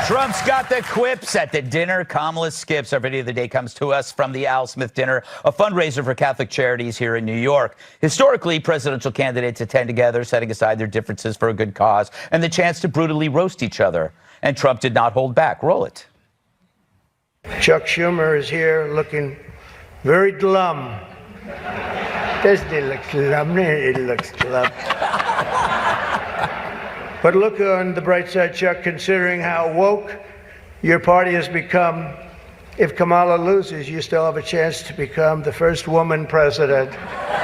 Trump's got the quips at the dinner. Kamala skips. Our video of the day comes to us from the Al Smith dinner, a fundraiser for Catholic Charities here in New York. Historically, presidential candidates attend together, setting aside their differences for a good cause and the chance to brutally roast each other. And Trump did not hold back. Roll it. Chuck Schumer is here looking very glum. Doesn't he look glum? It looks glum. But look on the bright side, Chuck, considering how woke your party has become. If Kamala loses, you still have a chance to become the first woman president.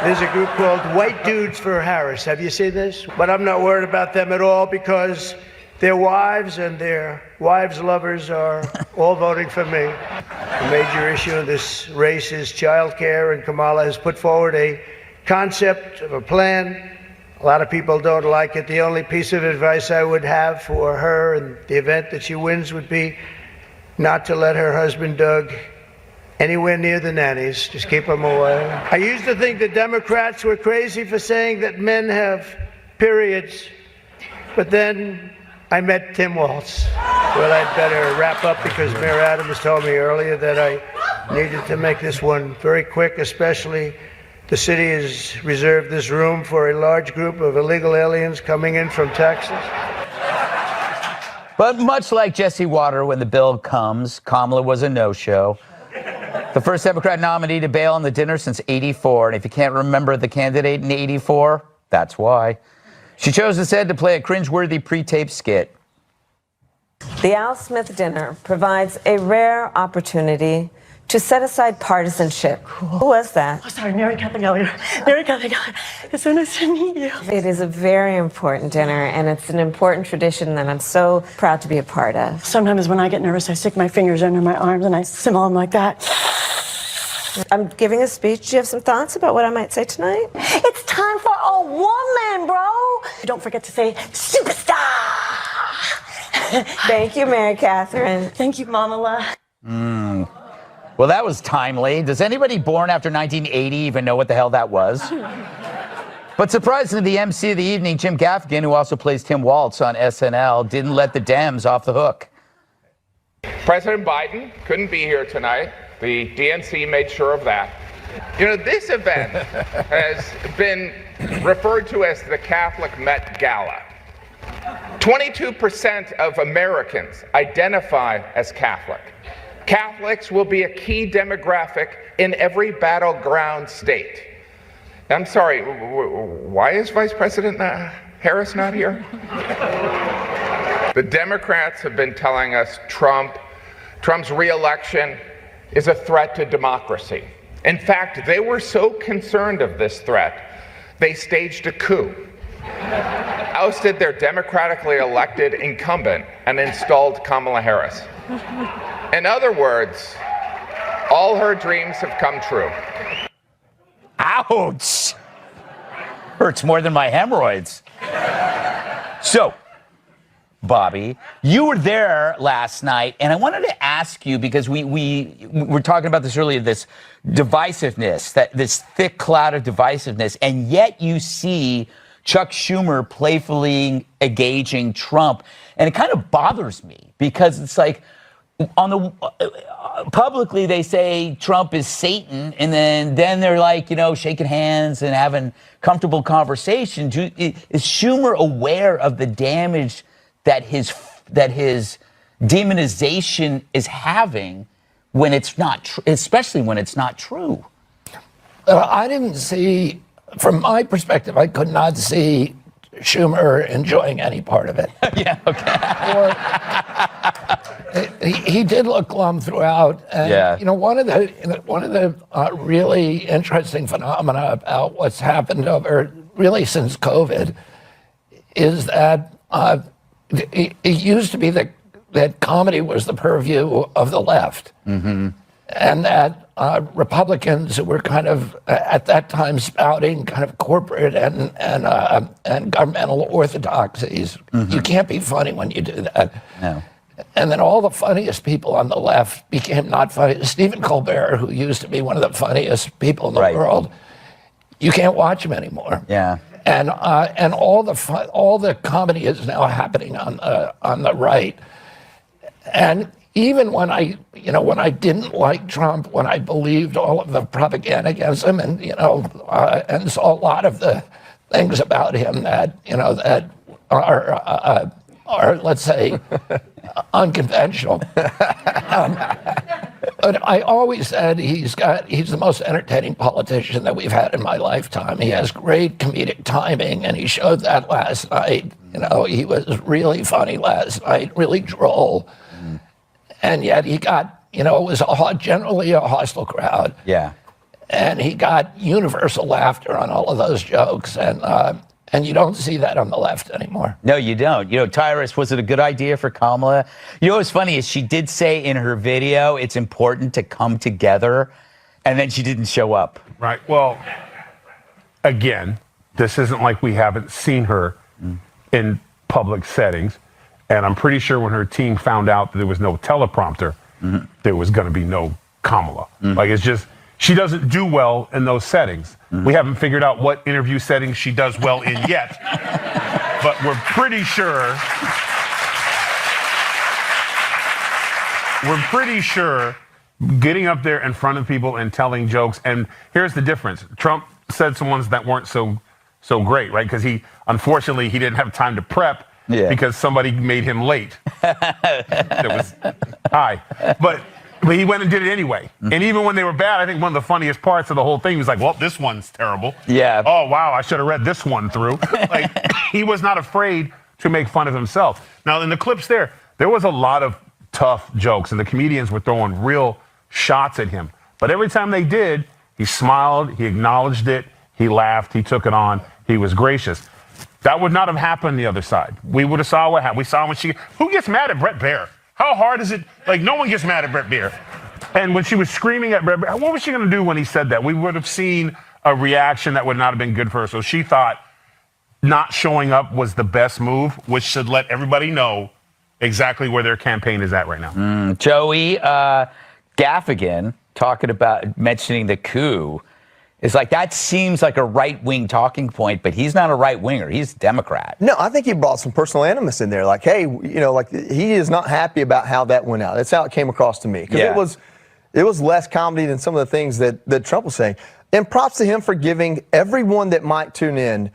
There's a group called White Dudes for Harris. Have you seen this? But I'm not worried about them at all because their wives and their wives' lovers are all voting for me. The major issue in this race is child care, and Kamala has put forward a concept of a plan. A lot of people don't like it. The only piece of advice I would have for her in the event that she wins would be not to let her husband, Doug, anywhere near the nannies. Just keep them away. I used to think the Democrats were crazy for saying that men have periods, but then I met Tim Walz. Well, I'd better wrap up because Mayor Adams told me earlier that I needed to make this one very quick, especially the city has reserved this room for a large group of illegal aliens coming in from Texas. But much like Jesse Water, when the bill comes, Kamala was a no-show. The first Democrat nominee to bail on the dinner since '84. And if you can't remember the candidate in '84, that's why. She chose instead to play a cringeworthy pre-taped skit. The Al Smith dinner provides a rare opportunity to set aside partisanship. Who was that? Oh, sorry, Mary Catherine Gallagher. Mary Catherine Gallagher. It's so nice to meet you. It is a very important dinner, and it's an important tradition that I'm so proud to be a part of. Sometimes when I get nervous, I stick my fingers under my arms and I simmer them like that. I'm giving a speech. Do you have some thoughts about what I might say tonight? It's time for a woman, bro. Don't forget to say superstar. Thank you, Mary Catherine. Thank you, Mamala. Well, that was timely. Does anybody born after 1980 even know what the hell that was? But surprisingly, the MC of the evening, Jim Gaffigan, who also plays Tim Waltz on SNL, didn't let the Dems off the hook. President Biden couldn't be here tonight. The DNC made sure of that. You know, this event has been referred to as the Catholic Met Gala. 22% of Americans identify as Catholic. Catholics will be a key demographic in every battleground state. I'm sorry, why is Vice President Harris not here? The Democrats have been telling us Trump's re-election is a threat to democracy. In fact, they were so concerned of this threat, they staged a coup, ousted their democratically elected incumbent, and installed Kamala Harris. In other words, all her dreams have come true. Ouch! Hurts more than my hemorrhoids. So, Bobby, you were there last night, and I wanted to ask you, because we were talking about this earlier, this divisiveness, this thick cloud of divisiveness, and yet you see Chuck Schumer playfully engaging Trump, and it kind of bothers me, because it's like, on the publicly they say Trump is Satan, and then they're like, shaking hands and having comfortable conversations. Is Schumer aware of the damage that his demonization is having when it's not especially when it's not true? I didn't see, from my perspective, I could not see Schumer enjoying any part of it. Yeah, okay. He did look glum throughout. And, one of the really interesting phenomena about what's happened over really since COVID is that it used to be that comedy was the purview of the left. Mm-hmm. And that Republicans who were kind of at that time spouting kind of corporate and governmental orthodoxies. Mm-hmm. You can't be funny when you do that. No. And then all the funniest people on the left became not funny. Stephen Colbert, who used to be one of the funniest people in the world, you can't watch him anymore. Yeah. And all the comedy is now happening on the right. And even when I didn't like Trump, when I believed all of the propaganda against him, and and saw a lot of the things about him that are let's say unconventional. But I always said he's the most entertaining politician that we've had in my lifetime. He has great comedic timing, and he showed that last night. He was really funny last night, really droll. And yet he got, it was generally a hostile crowd. Yeah. And he got universal laughter on all of those jokes. And you don't see that on the left anymore. No, you don't. Tyrus, was it a good idea for Kamala? What's funny is she did say in her video, it's important to come together, and then she didn't show up. Right. Well, again, this isn't like we haven't seen her in public settings. And I'm pretty sure when her team found out that there was no teleprompter, there was going to be no Kamala. Like, it's just, she doesn't do well in those settings. We haven't figured out what interview settings she does well in yet, but we're pretty sure getting up there in front of people and telling jokes. And here's the difference. Trump said some ones that weren't so great, right? Because unfortunately, he didn't have time to prep. Yeah. Because somebody made him late. That was high. But he went and did it anyway. And even when they were bad, I think one of the funniest parts of the whole thing was like, well, this one's terrible. Yeah. Oh, wow, I should have read this one through. Like, he was not afraid to make fun of himself. Now, in the clips there was a lot of tough jokes, and the comedians were throwing real shots at him. But every time they did, he smiled, he acknowledged it, he laughed, he took it on, he was gracious. That would not have happened the other side. We would have saw what happened. We saw when who gets mad at Bret Baier? How hard is it? Like, no one gets mad at Bret Baier. And when she was screaming at Bret Baier, what was she going to do when he said that? We would have seen a reaction that would not have been good for her. So she thought not showing up was the best move, which should let everybody know exactly where their campaign is at right now. Joey Gaffigan talking about mentioning the coup is like, that seems like a right-wing talking point, but he's not a right-winger. He's a Democrat. No, I think he brought some personal animus in there. Like, hey, like he is not happy about how that went out. That's how it came across to me. Because it was less comedy than some of the things that Trump was saying. And props to him for giving everyone that might tune in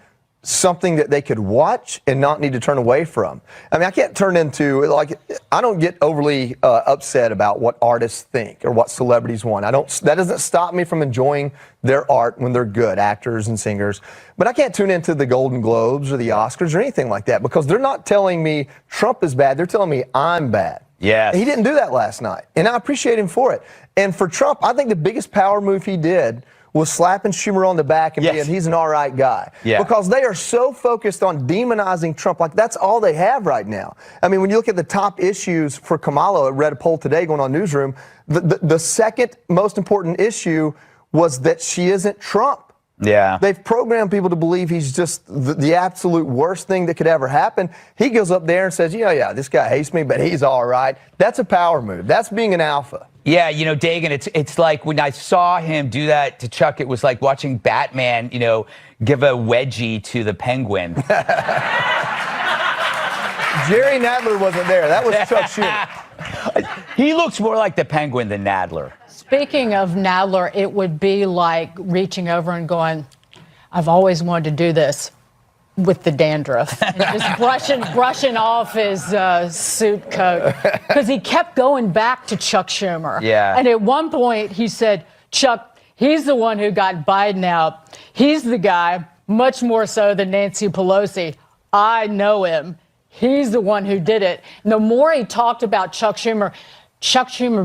something that they could watch and not need to turn away from. I mean, I can't turn into, like, I don't get overly upset about what artists think or what celebrities want. That doesn't stop me from enjoying their art when they're good, actors and singers. But I can't tune into the Golden Globes or the Oscars or anything like that because they're not telling me Trump is bad. They're telling me I'm bad. Yes. He didn't do that last night. And I appreciate him for it. And for Trump, I think the biggest power move he did was slapping Schumer on the back and being, he's an all right guy. Yeah. Because they are so focused on demonizing Trump. Like, that's all they have right now. I mean, when you look at the top issues for Kamala, I read a poll today going on Newsroom, the second most important issue was that she isn't Trump. Yeah. They've programmed people to believe he's just the absolute worst thing that could ever happen. He goes up there and says, yeah, this guy hates me, but he's all right. That's a power move. That's being an alpha. Yeah, Dagan, it's like when I saw him do that to Chuck, it was like watching Batman, give a wedgie to the Penguin. Jerry Nadler wasn't there. That was Chuck Schumer. He looks more like the Penguin than Nadler. Speaking of Nadler, it would be like reaching over and going, I've always wanted to do this with the dandruff. And just brushing off his suit coat. Because he kept going back to Chuck Schumer. Yeah. And at one point he said, Chuck, he's the one who got Biden out. He's the guy, much more so than Nancy Pelosi. I know him. He's the one who did it. And the more he talked about Chuck Schumer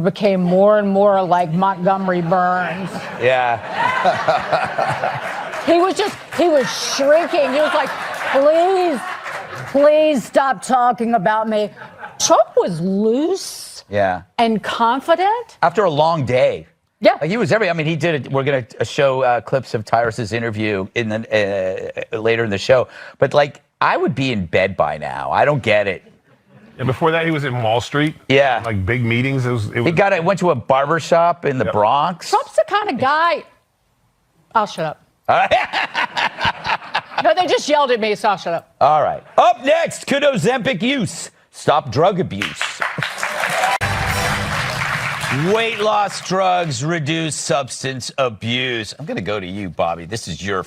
became more and more like Montgomery Burns. Yeah. He was shrinking. He was like, please stop talking about me. Trump was loose and confident. After a long day. Yeah. Like he was he did it. We're going to show clips of Tyrus's interview later in the show. But like, I would be in bed by now. I don't get it. And before that, he was in Wall Street. Yeah. Like big meetings. He went to a barber shop in the Bronx. Trump's the kind of guy. I'll shut up. No, they just yelled at me, so I'll shut up. All right. Up next, could Ozempic use stop drug abuse? Weight loss drugs reduce substance abuse. I'm going to go to you, Bobby. This is your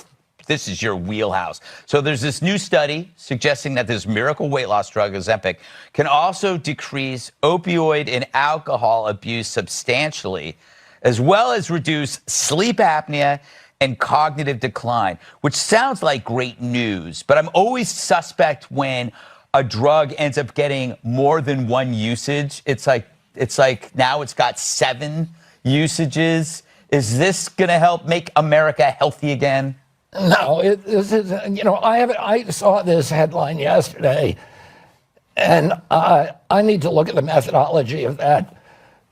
wheelhouse. So there's this new study suggesting that this miracle weight loss drug, Ozempic, can also decrease opioid and alcohol abuse substantially, as well as reduce sleep apnea and cognitive decline, which sounds like great news. But I'm always suspect when a drug ends up getting more than one usage. It's like now it's got 7 usages. Is this going to help make America healthy again? No, I saw this headline yesterday, and I need to look at the methodology of that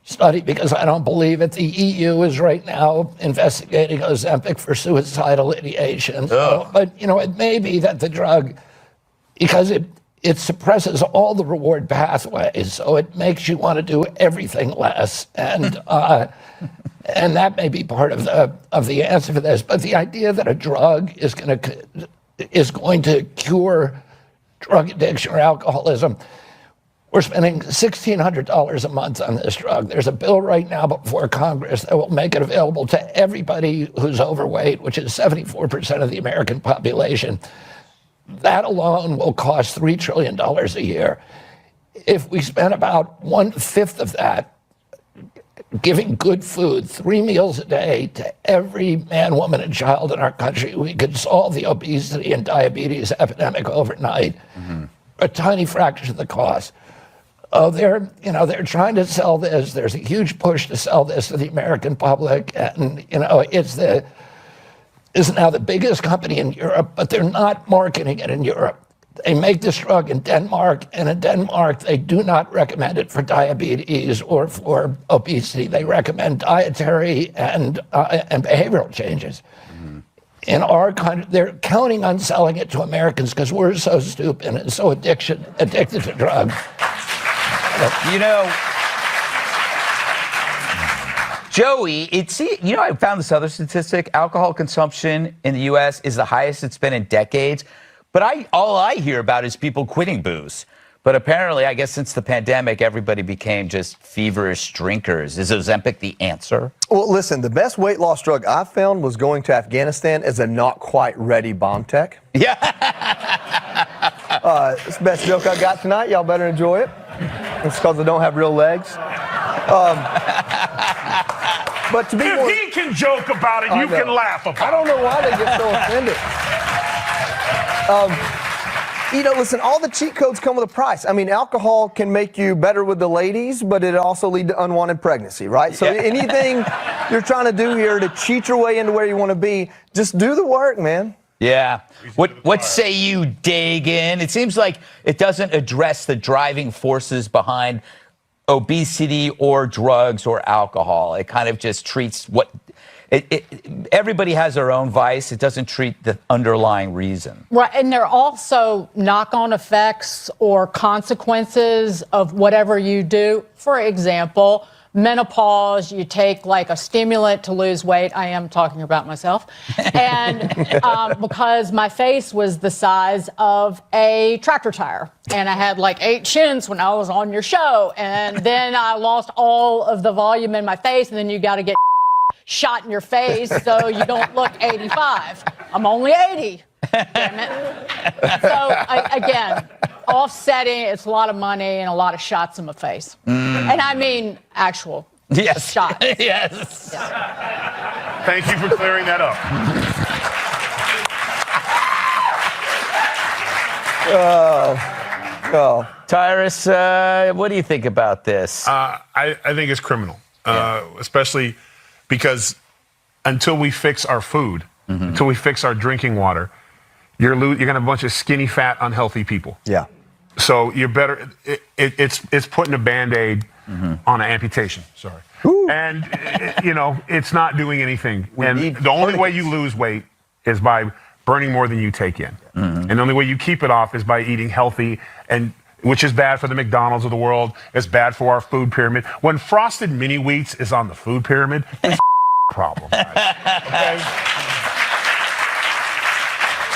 study because I don't believe it. The EU is right now investigating Ozempic for suicidal ideation. But, it may be that the drug, because it suppresses all the reward pathways, so it makes you want to do everything less. And and that may be part of the answer for this. But the idea that a drug is going to cure drug addiction or alcoholism, we're spending $1,600 a month on this drug. There's a bill right now before Congress that will make it available to everybody who's overweight, which is 74% of the American population. That alone will cost $3 trillion a year. If we spent about 1/5 of that giving good food, 3 meals a day to every man, woman, and child in our country, we could solve the obesity and diabetes epidemic overnight. A tiny fraction of the cost. oh, they're trying to sell this. There's a huge push to sell this to the American public, and it's now the biggest company in Europe, but they're not marketing it in Europe. They make this drug in Denmark, and in Denmark, they do not recommend it for diabetes or for obesity. They recommend dietary and behavioral changes. In our country, they're counting on selling it to Americans because we're so stupid and so addicted to drugs. Joey, I found this other statistic. Alcohol consumption in the U.S. is the highest it's been in decades. But all I hear about is people quitting booze. But apparently, I guess since the pandemic, everybody became just feverish drinkers. Is Ozempic the answer? Well, listen, the best weight loss drug I found was going to Afghanistan as a not quite ready bomb tech. Yeah. It's the best joke I got tonight. Y'all better enjoy it. It's because I don't have real legs. But to be if more, he can joke about it, you can laugh about it. I don't know why they get so offended. Listen, all the cheat codes come with a price. I mean, alcohol can make you better with the ladies, but it also lead to unwanted pregnancy, right? So anything you're trying to do here to cheat your way into where you want to be, just do the work, man. Yeah. What say you, Dagan? It seems like it doesn't address the driving forces behind obesity or drugs or alcohol. It kind of just treats everybody has their own vice. It doesn't treat the underlying reason. Right, and there are also knock-on effects or consequences of whatever you do. For example, menopause, you take like a stimulant to lose weight. I am talking about myself. And because my face was the size of a tractor tire. And I had like 8 chins when I was on your show. And then I lost all of the volume in my face. And then you got to get shot in your face so you don't look 85. I'm only 80. Damn it. So again, offsetting, it's a lot of money and a lot of shots in my face. And I mean actual shots. Yes. Yeah. Thank you for clearing that up. Tyrus, what do you think about this? I think it's criminal, especially because until we fix our food, until we fix our drinking water, you're going to have a bunch of skinny, fat, unhealthy people. Yeah. So you're better. It's putting a Band-Aid on an amputation. Sorry. And it's not doing anything. And the only way you lose weight is by burning more than you take in. And the only way you keep it off is by eating healthy, and which is bad for the McDonald's of the world. It's bad for our food pyramid. When Frosted Mini Wheats is on the food pyramid, it's a problem. Guys. Okay?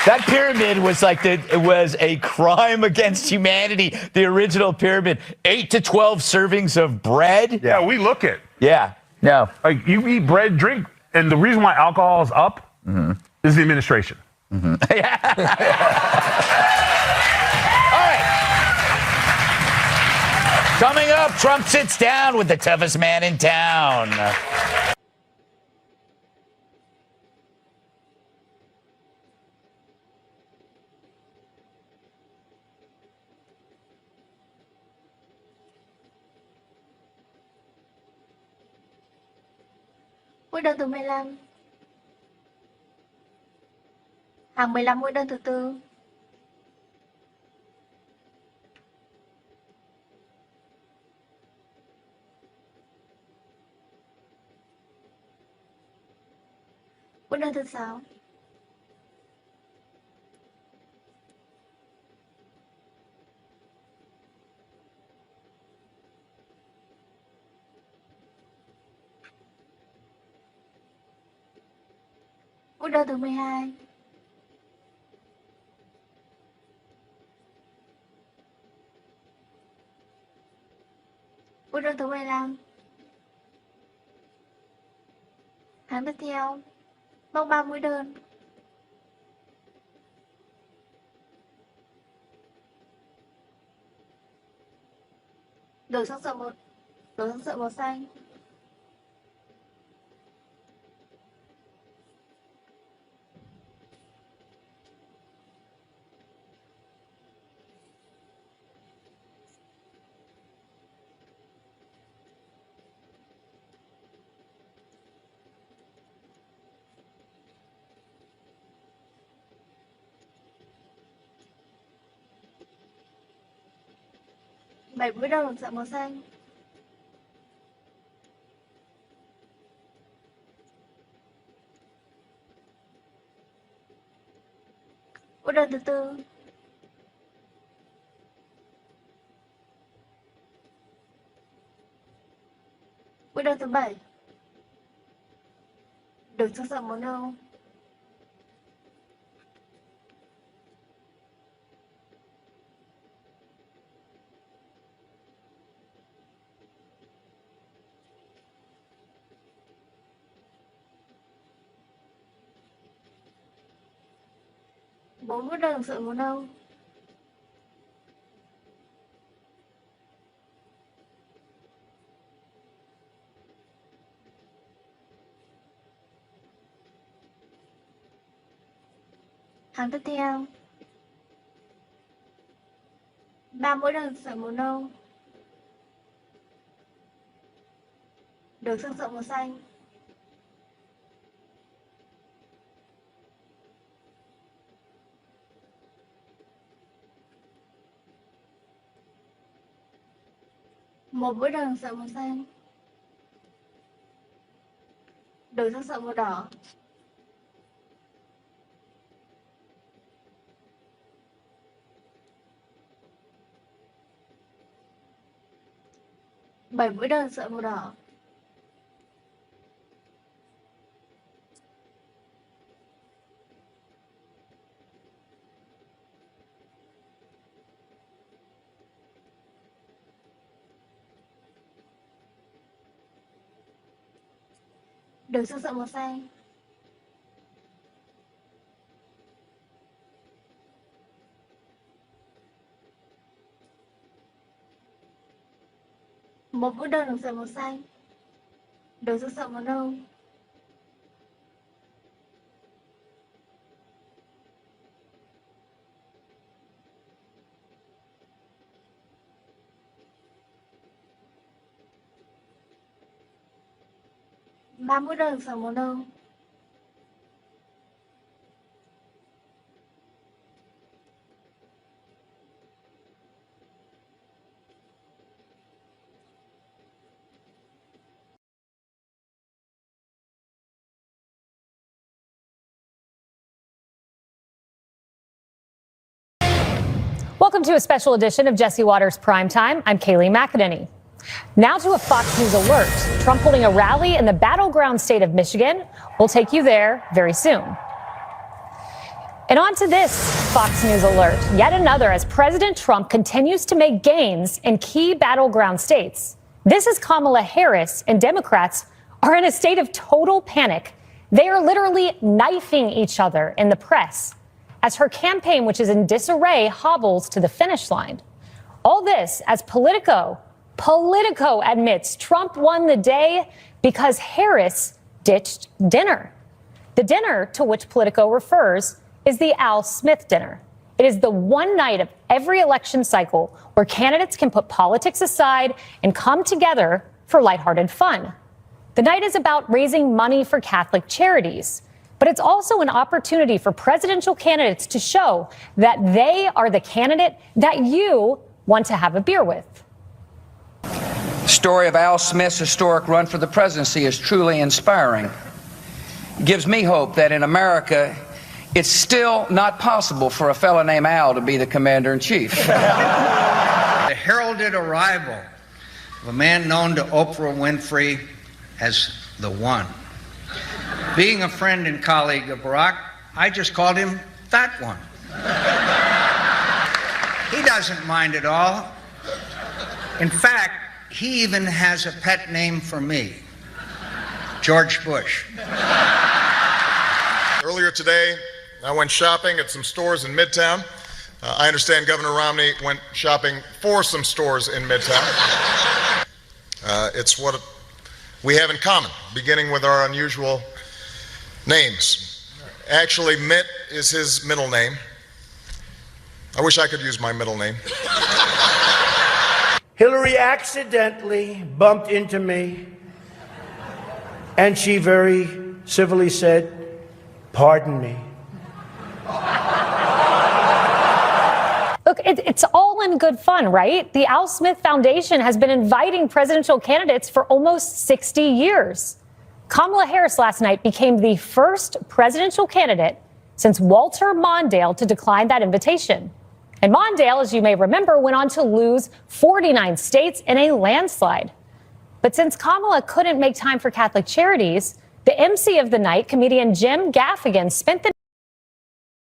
That pyramid was it was a crime against humanity. The original pyramid, 8 to 12 servings of bread. Yeah, we look it. Yeah, no. Like you eat bread, drink, and the reason why alcohol is up is the administration. All right. Coming up, Trump sits down with the toughest man in town. Mũi đơn thứ 15. Hàng 15 mũi đơn thứ tư. Mũi đơn thứ 6. Mũi đơn thứ 12. Mũi đơn thứ 15. Hàng tiếp theo, móc 3 mũi đơn. Đổi sang sợi màu xanh. 7 bữa đau lồng sợi màu xanh. Bữa đau thứ tư. Bữa đau thứ 7. Được sắc sợi màu nâu. Bốn bữa đau sợi màu nâu. Hàng tiếp theo. 3 mũi đằng sợi màu nâu. Được xương sợi màu xanh. Một mũi đằng sợi màu xanh. Được xương sợi màu đỏ. Bảy mũi đằng sợi màu đỏ. Được xương sợi màu xanh. Một mũi đơn được sợi màu xanh. Được xương sợi màu nâu. Ba mũi đơn được sợi màu nâu. Welcome to a special edition of Jesse Waters Primetime. I'm Kaylee McEnany. Now to a Fox News alert. Trump holding a rally in the battleground state of Michigan. We'll take you there very soon. And on to this Fox News alert. Yet another as President Trump continues to make gains in key battleground states. This is Kamala Harris, and Democrats are in a state of total panic. They are literally knifing each other in the press as her campaign, which is in disarray, hobbles to the finish line. All this as Politico admits Trump won the day because Harris ditched dinner. The dinner to which Politico refers is the Al Smith dinner. It is the one night of every election cycle where candidates can put politics aside and come together for lighthearted fun. The night is about raising money for Catholic charities. But it's also an opportunity for presidential candidates to show that they are the candidate that you want to have a beer with. The story of Al Smith's historic run for the presidency is truly inspiring. It gives me hope that in America, it's still not possible for a fellow named Al to be the commander-in-chief. The heralded arrival of a man known to Oprah Winfrey as the One. Being a friend and colleague of Barack, I just called him that one. He doesn't mind at all. In fact, he even has a pet name for me, George Bush. Earlier today, I went shopping at some stores in Midtown. I understand Governor Romney went shopping for some stores in Midtown. It's what we have in common, beginning with our unusual names. Actually, Mitt is his middle name. I wish I could use my middle name. Hillary accidentally bumped into me, and she very civilly said, "Pardon me." Look, it's It's all in good fun, right? The Al Smith Foundation has been inviting presidential candidates for almost 60 years. Kamala Harris last night became the first presidential candidate since Walter Mondale to decline that invitation. And Mondale, as you may remember, went on to lose 49 states in a landslide. But since Kamala couldn't make time for Catholic Charities, the MC of the night, comedian Jim Gaffigan, spent the